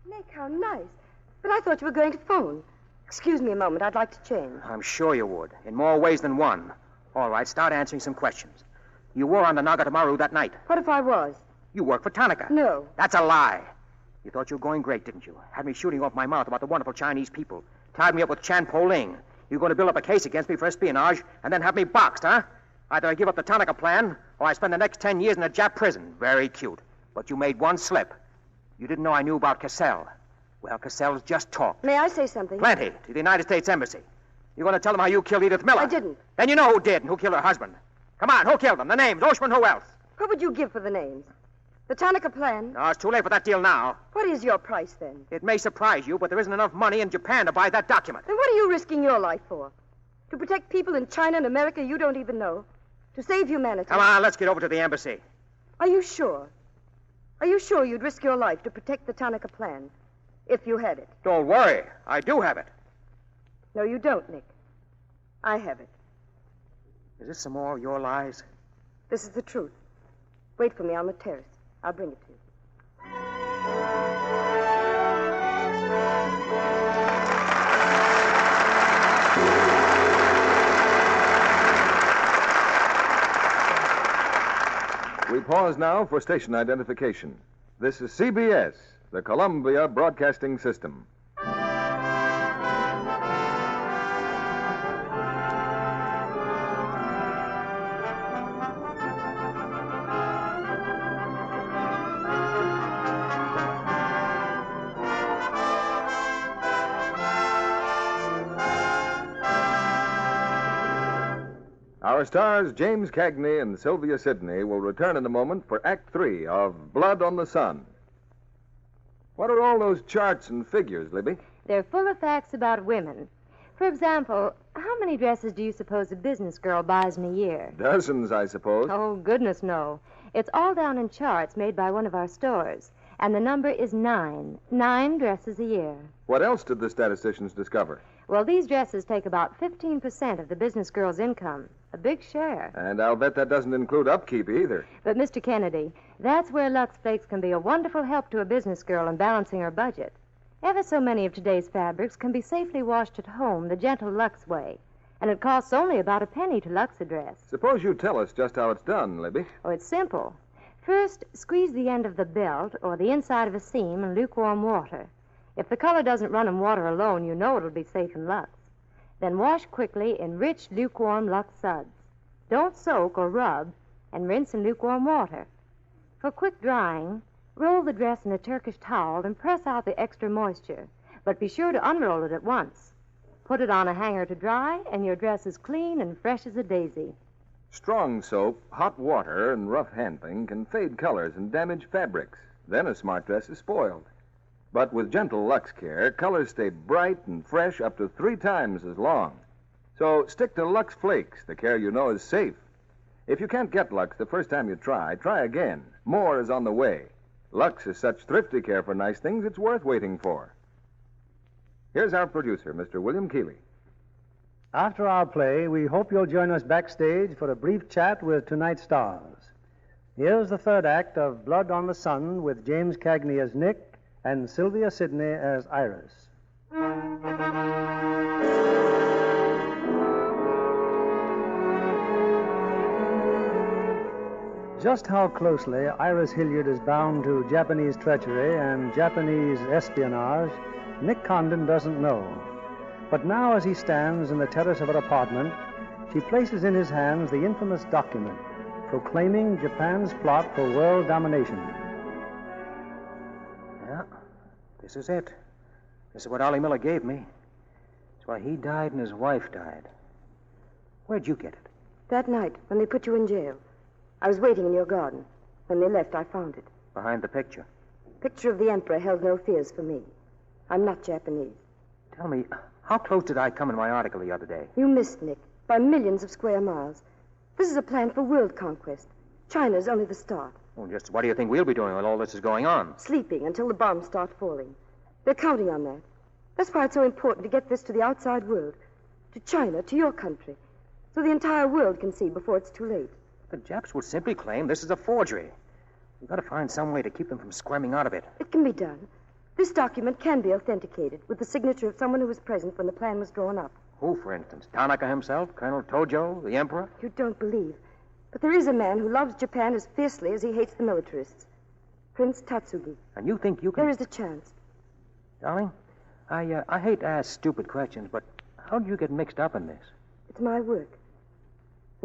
Nick, how nice. But I thought you were going to phone. Excuse me a moment. I'd like to change. I'm sure you would, in more ways than one. All right, start answering some questions. You were on the Nagatamaru that night. What if I was? You worked for Tanaka. No. That's a lie. You thought you were going great, didn't you? Had me shooting off my mouth about the wonderful Chinese people. Tied me up with Chan Po Ling. You're going to build up a case against me for espionage and then have me boxed, huh? Either I give up the Tanaka plan, or I spend the next 10 years in a Jap prison. Very cute. But you made one slip. You didn't know I knew about Cassell. Well, Cassell's just talked. May I say something? Plenty. To the United States Embassy. You going to tell them how you killed Edith Miller? I didn't. Then you know who did and who killed her husband. Come on, who killed them? The names. Oshman, who else? What would you give for the names? The Tanaka plan? No, it's too late for that deal now. What is your price, then? It may surprise you, but there isn't enough money in Japan to buy that document. Then what are you risking your life for? To protect people in China and America you don't even know? To save humanity? Come on, let's get over to the embassy. Are you sure? Are you sure you'd risk your life to protect the Tanaka plan? If you had it? Don't worry. I do have it. No, you don't, Nick. I have it. Is this some more of your lies? This is the truth. Wait for me on the terrace. I'll bring it to you. We pause now for station identification. This is CBS, the Columbia Broadcasting System. Our stars, James Cagney and Sylvia Sidney, will return in a moment for Act 3 of Blood on the Sun. What are all those charts and figures, Libby? They're full of facts about women. For example, how many dresses do you suppose a business girl buys in a year? Dozens, I suppose. Oh, goodness, no. It's all down in charts made by one of our stores. And the number is 9. 9 dresses a year. What else did the statisticians discover? Well, these dresses take about 15% of the business girl's income. A big share. And I'll bet that doesn't include upkeep either. But, Mr. Kennedy, that's where Lux Flakes can be a wonderful help to a business girl in balancing her budget. Ever so many of today's fabrics can be safely washed at home the gentle Lux way. And it costs only about a penny to Lux a dress. Suppose you tell us just how it's done, Libby. Oh, it's simple. First, squeeze the end of the belt or the inside of a seam in lukewarm water. If the color doesn't run in water alone, you know it'll be safe in Lux. Then wash quickly in rich, lukewarm Lux suds. Don't soak or rub, and rinse in lukewarm water. For quick drying, roll the dress in a Turkish towel and press out the extra moisture, but be sure to unroll it at once. Put it on a hanger to dry, and your dress is clean and fresh as a daisy. Strong soap, hot water, and rough handling can fade colors and damage fabrics. Then a smart dress is spoiled. But with gentle Lux care, colors stay bright and fresh up to 3 times as long. So stick to Lux Flakes, the care you know is safe. If you can't get Lux the first time you try again. More is on the way. Lux is such thrifty care for nice things, it's worth waiting for. Here's our producer, Mr. William Keeley. After our play, we hope you'll join us backstage for a brief chat with tonight's stars. Here's the third act of Blood on the Sun with James Cagney as Nick and Sylvia Sidney as Iris. Just how closely Iris Hilliard is bound to Japanese treachery and Japanese espionage, Nick Condon doesn't know. But now, as he stands in the terrace of her apartment, she places in his hands the infamous document proclaiming Japan's plot for world domination. Yeah, this is it. This is what Ollie Miller gave me. It's why he died and his wife died. Where'd you get it? That night, when they put you in jail. I was waiting in your garden. When they left, I found it. Behind the picture. Picture of the Emperor held no fears for me. I'm not Japanese. Tell me, how close did I come in my article the other day? You missed, Nick, by millions of square miles. This is a plan for world conquest. China's only the start. Well, just what do you think we'll be doing while all this is going on? Sleeping until the bombs start falling. They're counting on that. That's why it's so important to get this to the outside world. To China, to your country. So the entire world can see before it's too late. The Japs will simply claim this is a forgery. We've got to find some way to keep them from squirming out of it. It can be done. This document can be authenticated with the signature of someone who was present when the plan was drawn up. Who, for instance? Tanaka himself? Colonel Tojo? The Emperor? You don't believe. But there is a man who loves Japan as fiercely as he hates the militarists. Prince Tatsugi. And you think you can... There is a chance. Darling, I hate to ask stupid questions, but how did you get mixed up in this? It's my work.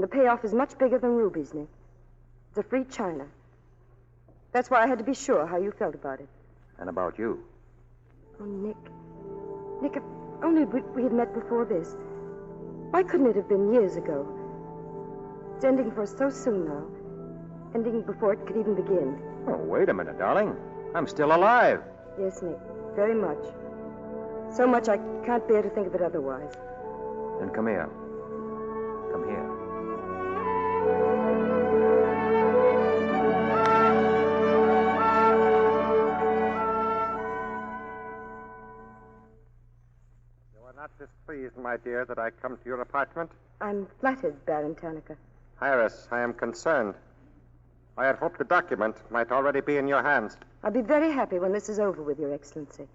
And the payoff is much bigger than rubies, Nick. It's a free China. That's why I had to be sure how you felt about it. And about you. Oh, Nick. Nick, if only we had met before this. Why couldn't it have been years ago? It's ending for us so soon now. Ending before it could even begin. Oh, wait a minute, darling. I'm still alive. Yes, Nick. Very much. So much I can't bear to think of it otherwise. Then come here. Come here. You are not displeased, my dear, that I come to your apartment? I'm flattered, Baron Tanaka. Iris, I am concerned. I had hoped the document might already be in your hands. I'll be very happy when this is over with, Your Excellency.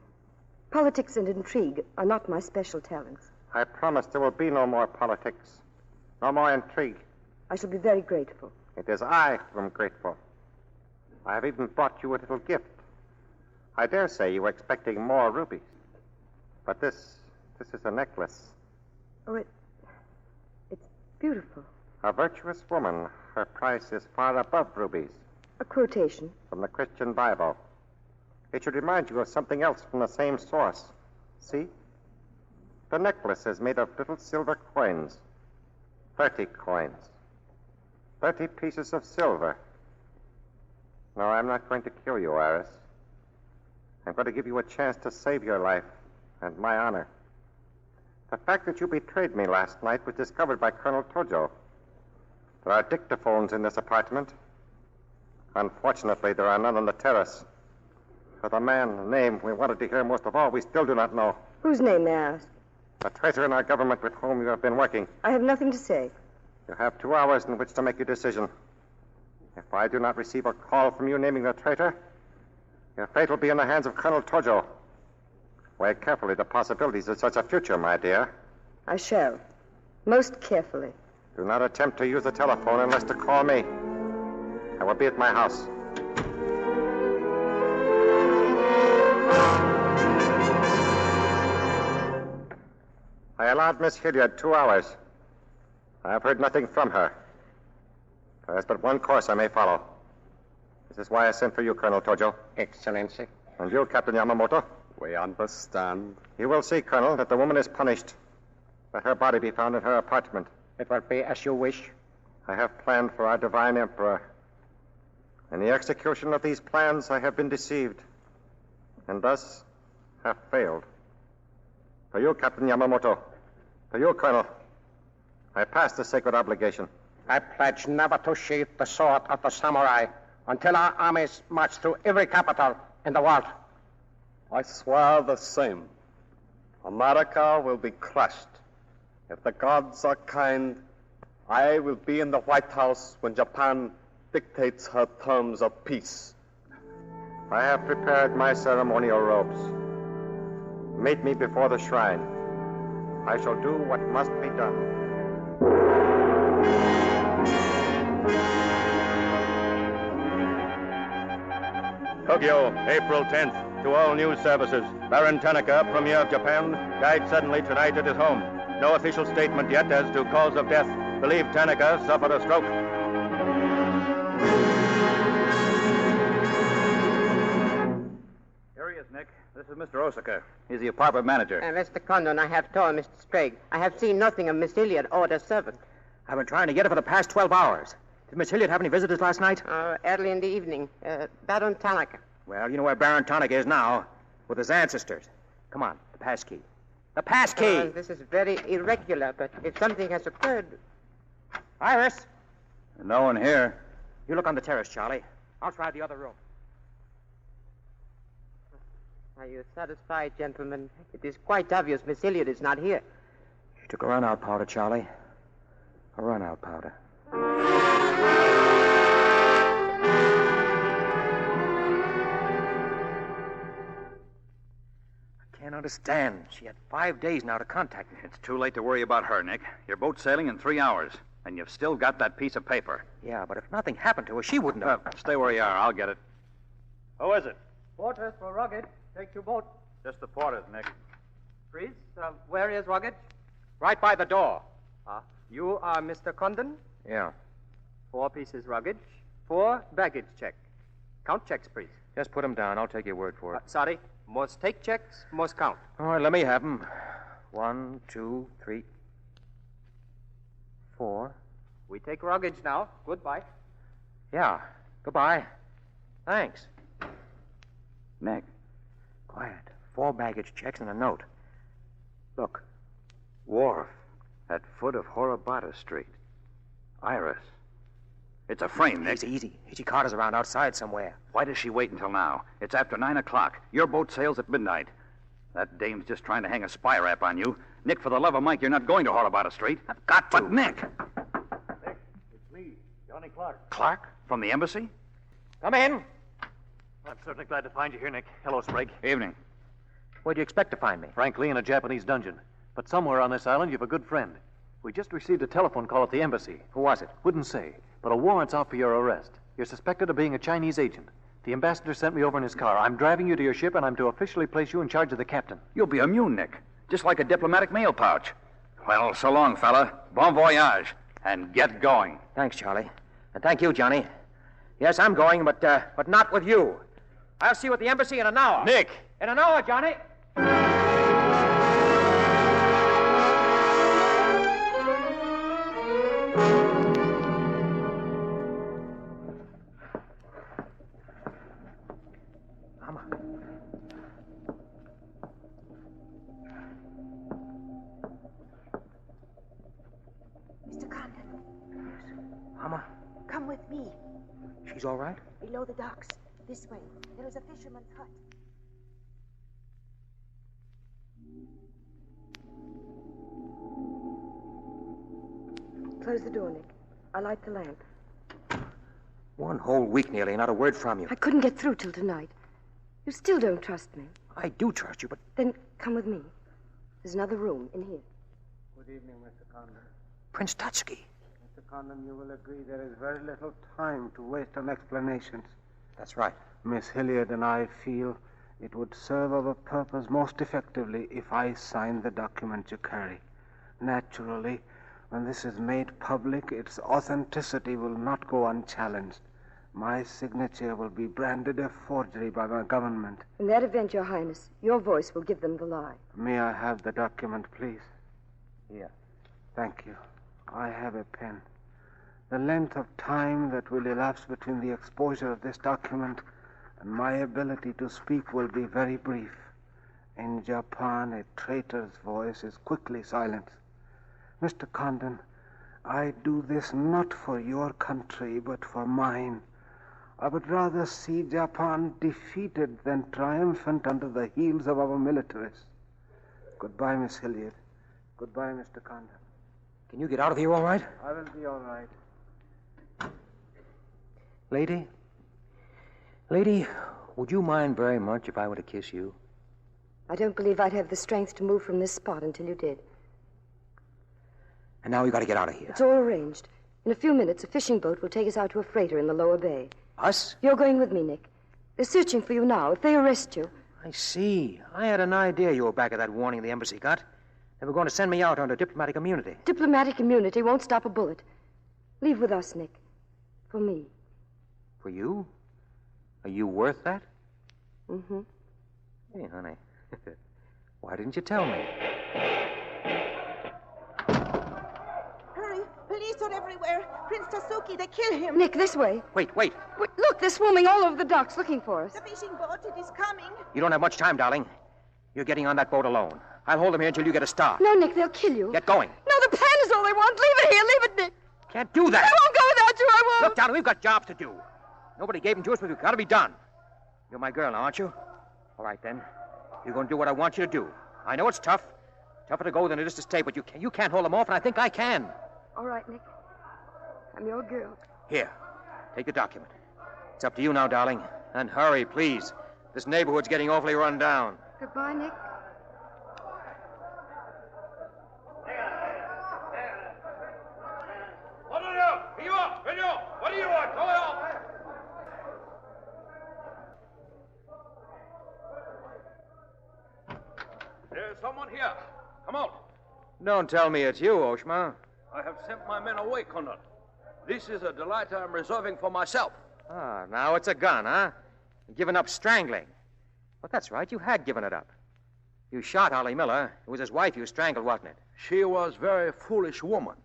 Politics and intrigue are not my special talents. I promise there will be no more politics, no more intrigue. I shall be very grateful. It is I who am grateful. I have even brought you a little gift. I dare say you were expecting more rubies. But this is a necklace. Oh, it's beautiful. A virtuous woman. Her price is far above rubies. A quotation. From the Christian Bible. It should remind you of something else from the same source. See? The necklace is made of little silver coins. 30 coins. 30 pieces of silver. No, I'm not going to kill you, Iris. I'm going to give you a chance to save your life and my honor. The fact that you betrayed me last night was discovered by Colonel Tojo. There are dictaphones in this apartment. Unfortunately, there are none on the terrace. For the man, name we wanted to hear most of all, we still do not know. Whose name, may I ask? A traitor in our government with whom you have been working. I have nothing to say. You have 2 hours in which to make your decision. If I do not receive a call from you naming the traitor, your fate will be in the hands of Colonel Tojo. Weigh carefully the possibilities of such a future, my dear. I shall. Most carefully. Do not attempt to use the telephone unless to call me. I will be at my house. I allowed Miss Hilliard 2 hours. I have heard nothing from her. There is but one course I may follow. This is why I sent for you, Colonel Tojo. Excellency. And you, Captain Yamamoto. We understand. You will see, Colonel, that the woman is punished. Let her body be found in her apartment. It will be as you wish. I have planned for our divine emperor. In the execution of these plans, I have been deceived, and thus have failed. For you, Captain Yamamoto, for you, Colonel, I pass the sacred obligation. I pledge never to sheathe the sword of the samurai until our armies march through every capital in the world. I swear the same. America will be crushed. If the gods are kind, I will be in the White House when Japan dictates her terms of peace. I have prepared my ceremonial robes. Meet me before the shrine. I shall do what must be done. Tokyo, April 10th. To all news services. Baron Tanaka, Premier of Japan, died suddenly tonight at his home. No official statement yet as to cause of death. Believed Tanaka suffered a stroke. Here he is, Nick. This is Mr. Osaka. He's the apartment manager. Mr. Condon, I have told Mr. Sprague. I have seen nothing of Miss Hilliard or the servant. I've been trying to get her for the past 12 hours. Did Miss Hilliard have any visitors last night? Early in the evening. Baron Tanaka. Well, you know where Baron Tanaka is now. With his ancestors. Come on, the pass key. The pass key! This is very irregular, but if something has occurred... Iris! No one here. You look on the terrace, Charlie. I'll try the other room. Are you satisfied, gentlemen? It is quite obvious Miss Hilliard is not here. She took a run-out powder, Charlie. A run-out powder. I can't understand. She had 5 days now to contact me. It's too late to worry about her, Nick. Your boat's sailing in 3 hours, and you've still got that piece of paper. Yeah, but if nothing happened to her, she wouldn't have. Stay where you are. I'll get it. Who is it? Porters for Rugged. Take your boat. Just the porters, Nick. Freeze, where is Rugged? Right by the door. You are Mr. Condon? Yeah. 4 pieces luggage, 4 baggage check. Count checks, please. Just put them down. I'll take your word for it. Sorry. Must take checks, must count. All right, let me have them. 1, 2, 3, 4. We take luggage now. Goodbye. Yeah. Goodbye. Thanks. Nick. Quiet. 4 baggage checks and a note. Look. Wharf at foot of Horobata Street. Iris. It's a frame, Nick. Easy. Hitchy Carter's around outside somewhere. Why does she wait until now? It's after 9 o'clock. Your boat sails at midnight. That dame's just trying to hang a spy rap on you. Nick, for the love of Mike, you're not going to Horobata Street. I've got to. But, Nick. Nick, it's me, Johnny Clark. Clark? From the embassy? Come in. I'm certainly glad to find you here, Nick. Hello, Sprague. Evening. Where'd you expect to find me? Frankly, in a Japanese dungeon. But somewhere on this island, you've a good friend. We just received a telephone call at the embassy. Who was it? Wouldn't say, but a warrant's out for your arrest. You're suspected of being a Chinese agent. The ambassador sent me over in his car. I'm driving you to your ship, and I'm to officially place you in charge of the captain. You'll be immune, Nick. Just like a diplomatic mail pouch. Well, so long, fella. Bon voyage. And get going. Thanks, Charlie. And thank you, Johnny. Yes, I'm going, but not with you. I'll see you at the embassy in an hour. Nick! In an hour, Johnny. Mr. Condon. Mama, Come with me. she's all right? Below the docks. This way. There is a fisherman's hut. Close the door, Nick. I'll light the lamp. 1 whole week nearly, not a word from you. I couldn't get through till tonight. You still don't trust me. I do trust you, but... Then come with me. There's another room in here. Good evening, Mr. Condon. Prince Tutski. Mr. Condon, you will agree there is very little time to waste on explanations. That's right. Miss Hilliard and I feel it would serve our purpose most effectively if I signed the document you carry. Naturally, when this is made public, its authenticity will not go unchallenged. My signature will be branded a forgery by my government. In that event, Your Highness, your voice will give them the lie. May I have the document, please? Here. Thank you. I have a pen. The length of time that will elapse between the exposure of this document and my ability to speak will be very brief. In Japan, a traitor's voice is quickly silenced. Mr. Condon, I do this not for your country, but for mine. I would rather see Japan defeated than triumphant under the heels of our militarists. Goodbye, Miss Hilliard. Goodbye, Mr. Condon. Can you get out of here all right? I will be all right. Lady, would you mind very much if I were to kiss you? I don't believe I'd have the strength to move from this spot until you did. And now we got to get out of here. It's all arranged. In a few minutes, a fishing boat will take us out to a freighter in the lower bay. Us? You're going with me, Nick. They're searching for you now. If they arrest you... I see. I had an idea you were back of that warning the embassy got. They were going to send me out under diplomatic immunity. Diplomatic immunity won't stop a bullet. Leave with us, Nick. For me. For you? Are you worth that? Mm-hmm. Hey, honey. Why didn't you tell me? Hurry! Police are everywhere. Prince Tasuki, they kill him. Nick, this way. Wait. Look, they're swarming all over the docks looking for us. The fishing boat, it is coming. You don't have much time, darling. You're getting on that boat alone. I'll hold them here until you get a start. No, Nick, they'll kill you. Get going. No, the plan is all they want. Leave it here. Leave it, Nick. Can't do that. I won't go without you. I won't. Look, darling, we've got jobs to do. Nobody gave them to us, but we've got to be done. You're my girl now, aren't you? All right, then. You're going to do what I want you to do. I know it's tough. Tougher to go than it is to stay, but you can't hold them off, and I think I can. All right, Nick. I'm your girl. Here, take the document. It's up to you now, darling. And hurry, please. This neighborhood's getting awfully run down. Goodbye, Nick. What are you? Are you up? Are you? What do you want? Go on. There's someone here. Come out. Don't tell me it's you, Oshma. I have sent my men away, Condon. This is a delight I'm reserving for myself. Ah, now it's a gun, huh? Giving up strangling. But that's right, you had given it up. You shot Ollie Miller. It was his wife you strangled, wasn't it? She was a very foolish woman.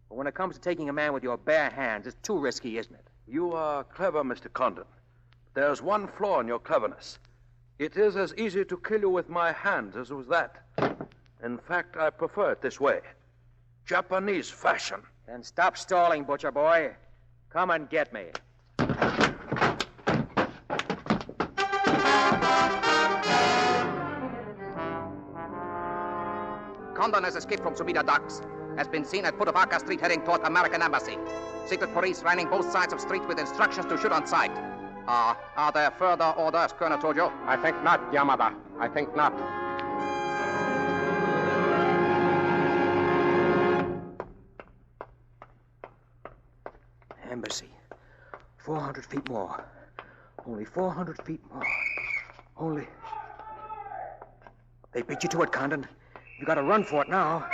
But when it comes to taking a man with your bare hands, it's too risky, isn't it? You are clever, Mr. Condon. There's one flaw in your cleverness. It is as easy to kill you with my hands as with that. In fact, I prefer it this way. Japanese fashion. Then stop stalling, butcher boy. Come and get me. Condon has escaped from Sumida Docks. Has been seen at Putavaka Street heading toward American Embassy. Secret police lining both sides of street with instructions to shoot on sight. Are there further orders, Colonel Tojo? I think not, Yamada. I think not. Embassy. 400 feet more. Only 400 feet more. Only... They beat you to it, Condon. You gotta run for it now.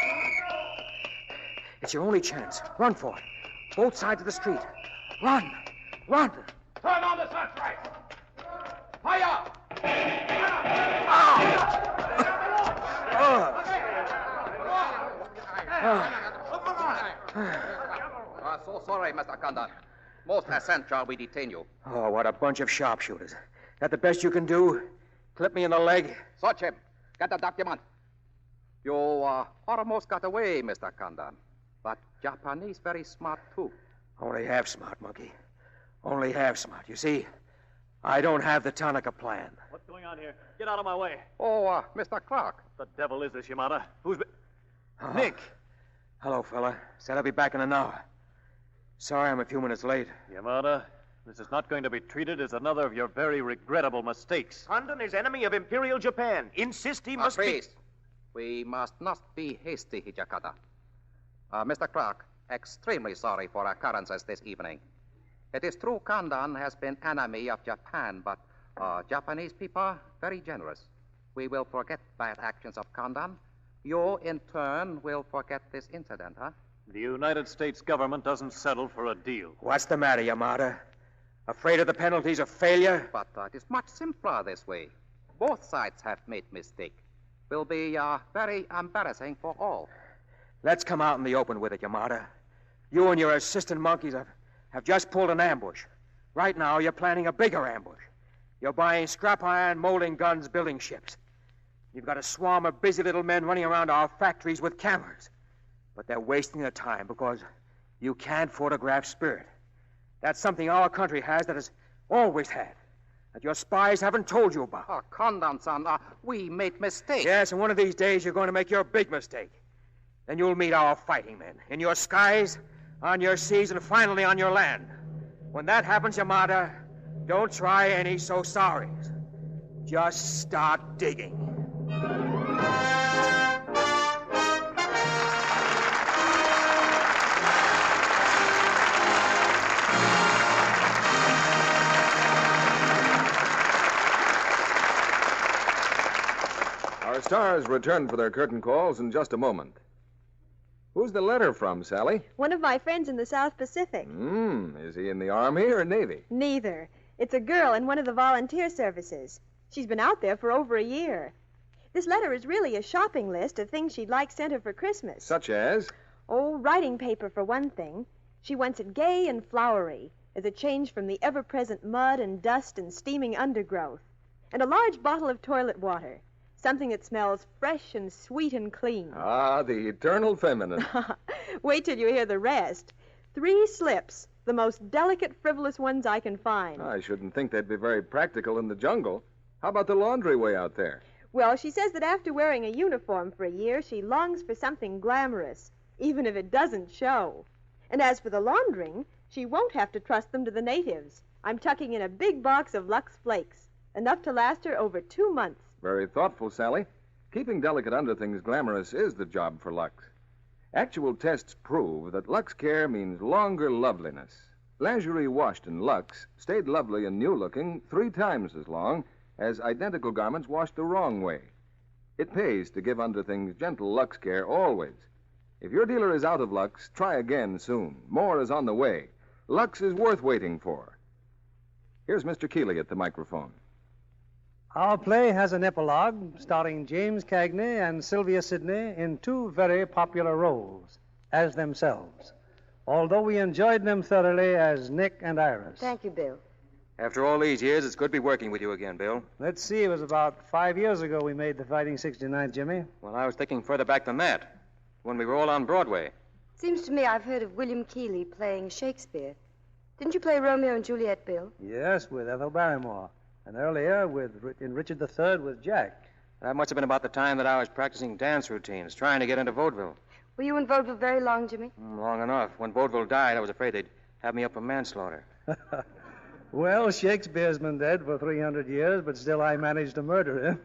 It's your only chance. Run for it. Both sides of the street. Run! Run! Turn on the searchlight! Fire! So sorry, Mr. Condon. Most essential, we detain you. Oh, what a bunch of sharpshooters. That the best you can do? Clip me in the leg? Search him. Get the document. You almost got away, Mr. Condon. But Japanese very smart, too. Only half smart, monkey. Only half smart. You see, I don't have the Tanaka plan. What's going on here? Get out of my way. Oh, Mr. Clark. The devil is this, Yamada? Who's been... Oh. Nick. Hello, fella. Said I'll be back in an hour. Sorry I'm a few minutes late. Yamada, this is not going to be treated as another of your very regrettable mistakes. Condon is enemy of Imperial Japan. Insist he must please. We must not be hasty, Hijakata. Mr. Clark, extremely sorry for occurrences this evening. It is true Condon has been enemy of Japan, but Japanese people are very generous. We will forget bad actions of Condon. You, in turn, will forget this incident, huh? The United States government doesn't settle for a deal. What's the matter, Yamada? Afraid of the penalties of failure? But it is much simpler this way. Both sides have made mistake. Will be very embarrassing for all. Let's come out in the open with it, Yamada. You and your assistant monkeys have just pulled an ambush. Right now, you're planning a bigger ambush. You're buying scrap iron, molding guns, building ships. You've got a swarm of busy little men running around our factories with cameras. But they're wasting their time because you can't photograph spirit. That's something our country has that has always had, that your spies haven't told you about. Oh, Condon-san, we made mistakes. Yes, and one of these days you're going to make your big mistake. Then you'll meet our fighting men in your skies, on your seas, and finally on your land. When that happens, Yamada, don't try any so sorries. Just start digging. Our stars return for their curtain calls in just a moment. Who's the letter from, Sally? One of my friends in the South Pacific. Is he in the Army or Navy? Neither. It's a girl in one of the volunteer services. She's been out there for over a year. This letter is really a shopping list of things she'd like sent her for Christmas. Such as? Oh, writing paper for one thing. She wants it gay and flowery, as a change from the ever-present mud and dust and steaming undergrowth. And a large bottle of toilet water. Something that smells fresh and sweet and clean. Ah, the eternal feminine. Wait till you hear the rest. 3 slips, the most delicate, frivolous ones I can find. I shouldn't think they'd be very practical in the jungle. How about the laundry way out there? Well, she says that after wearing a uniform for a year, she longs for something glamorous, even if it doesn't show. And as for the laundering, she won't have to trust them to the natives. I'm tucking in a big box of Lux Flakes, enough to last her over 2 months. Very thoughtful, Sally. Keeping delicate underthings glamorous is the job for Lux. Actual tests prove that Lux Care means longer loveliness. Lingerie washed in Lux stayed lovely and new-looking 3 times as long as identical garments washed the wrong way. It pays to give underthings gentle Lux Care always. If your dealer is out of Lux, try again soon. More is on the way. Lux is worth waiting for. Here's Mr. Keeley at the microphone. Our play has an epilogue starring James Cagney and Sylvia Sidney in two very popular roles as themselves, although we enjoyed them thoroughly as Nick and Iris. Thank you, Bill. After all these years, it's good to be working with you again, Bill. Let's see, it was about 5 years ago we made the Fighting 69th, Jimmy. Well, I was thinking further back than that, when we were all on Broadway. Seems to me I've heard of William Keeley playing Shakespeare. Didn't you play Romeo and Juliet, Bill? Yes, with Ethel Barrymore. And earlier in Richard III with Jack. That must have been about the time that I was practicing dance routines, trying to get into vaudeville. Were you in vaudeville very long, Jimmy? Long enough. When vaudeville died, I was afraid they'd have me up for manslaughter. Well, Shakespeare's been dead for 300 years, but still I managed to murder him.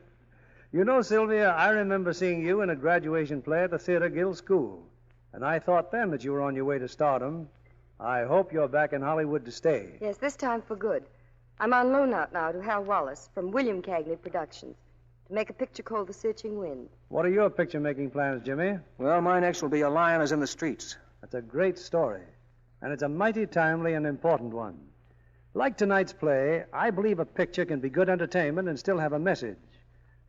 You know, Sylvia, I remember seeing you in a graduation play at the Theatre Guild School. And I thought then that you were on your way to stardom. I hope you're back in Hollywood to stay. Yes, this time for good. I'm on loan out now to Hal Wallace from William Cagney Productions to make a picture called The Searching Wind. What are your picture-making plans, Jimmy? Well, my next will be A Lion is in the Streets. That's a great story, and it's a mighty timely and important one. Like tonight's play, I believe a picture can be good entertainment and still have a message.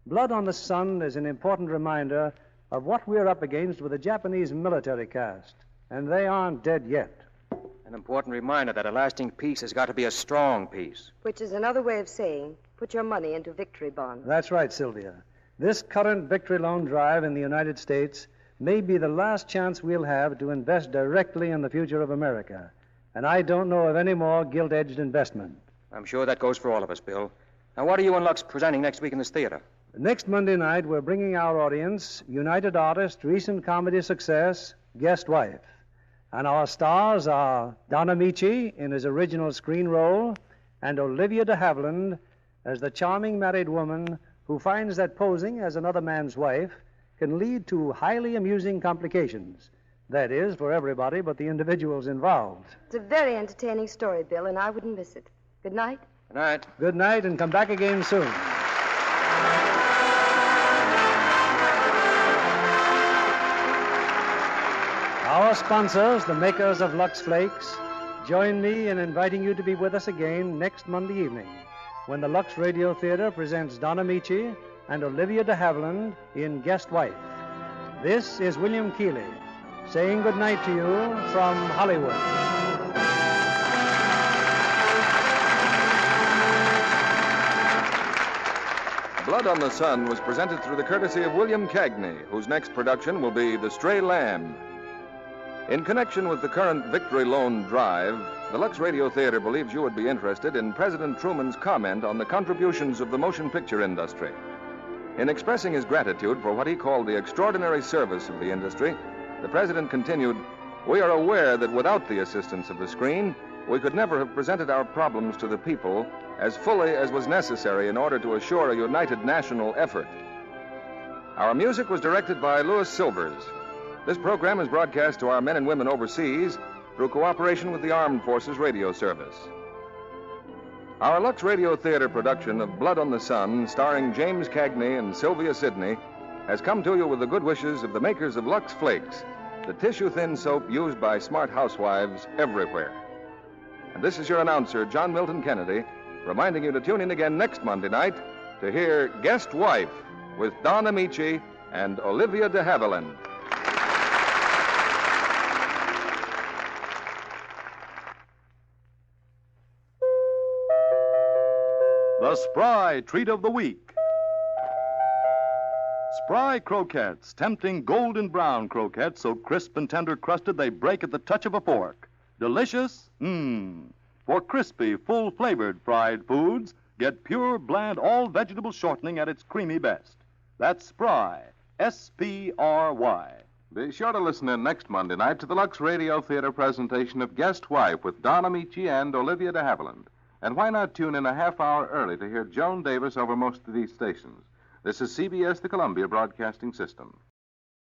Blood on the Sun is an important reminder of what we're up against with the Japanese military caste, and they aren't dead yet. An important reminder that a lasting peace has got to be a strong peace. Which is another way of saying, put your money into victory bonds. That's right, Sylvia. This current victory loan drive in the United States may be the last chance we'll have to invest directly in the future of America. And I don't know of any more gilt-edged investment. I'm sure that goes for all of us, Bill. Now, what are you and Lux presenting next week in this theater? Next Monday night, we're bringing our audience United Artist, recent comedy success, Guest Wife. And our stars are Don Amici in his original screen role and Olivia de Havilland as the charming married woman who finds that posing as another man's wife can lead to highly amusing complications. That is, for everybody but the individuals involved. It's a very entertaining story, Bill, and I wouldn't miss it. Good night. Good night. Good night, and come back again soon. Our sponsors, the makers of Lux Flakes, join me in inviting you to be with us again next Monday evening when the Lux Radio Theatre presents Don Amici and Olivia de Havilland in Guest Wife. This is William Keeley saying good night to you from Hollywood. Blood on the Sun was presented through the courtesy of William Cagney, whose next production will be The Stray Lamb. In connection with the current Victory Loan Drive, the Lux Radio Theatre believes you would be interested in President Truman's comment on the contributions of the motion picture industry. In expressing his gratitude for what he called the extraordinary service of the industry, the President continued, "We are aware that without the assistance of the screen, we could never have presented our problems to the people as fully as was necessary in order to assure a united national effort." Our music was directed by Louis Silvers. This program is broadcast to our men and women overseas through cooperation with the Armed Forces Radio Service. Our Lux Radio Theatre production of Blood on the Sun, starring James Cagney and Sylvia Sidney, has come to you with the good wishes of the makers of Lux Flakes, the tissue-thin soap used by smart housewives everywhere. And this is your announcer, John Milton Kennedy, reminding you to tune in again next Monday night to hear Guest Wife with Don Amici and Olivia de Havilland. The Spry Treat of the Week. Spry croquettes, tempting golden brown croquettes so crisp and tender crusted they break at the touch of a fork. Delicious? For crispy, full-flavored fried foods, get pure, bland, all-vegetable shortening at its creamy best. That's Spry, S-P-R-Y. Be sure to listen in next Monday night to the Lux Radio Theatre presentation of Guest Wife with Don Amici and Olivia de Havilland. And why not tune in a half hour early to hear Joan Davis over most of these stations? This is CBS, the Columbia Broadcasting System.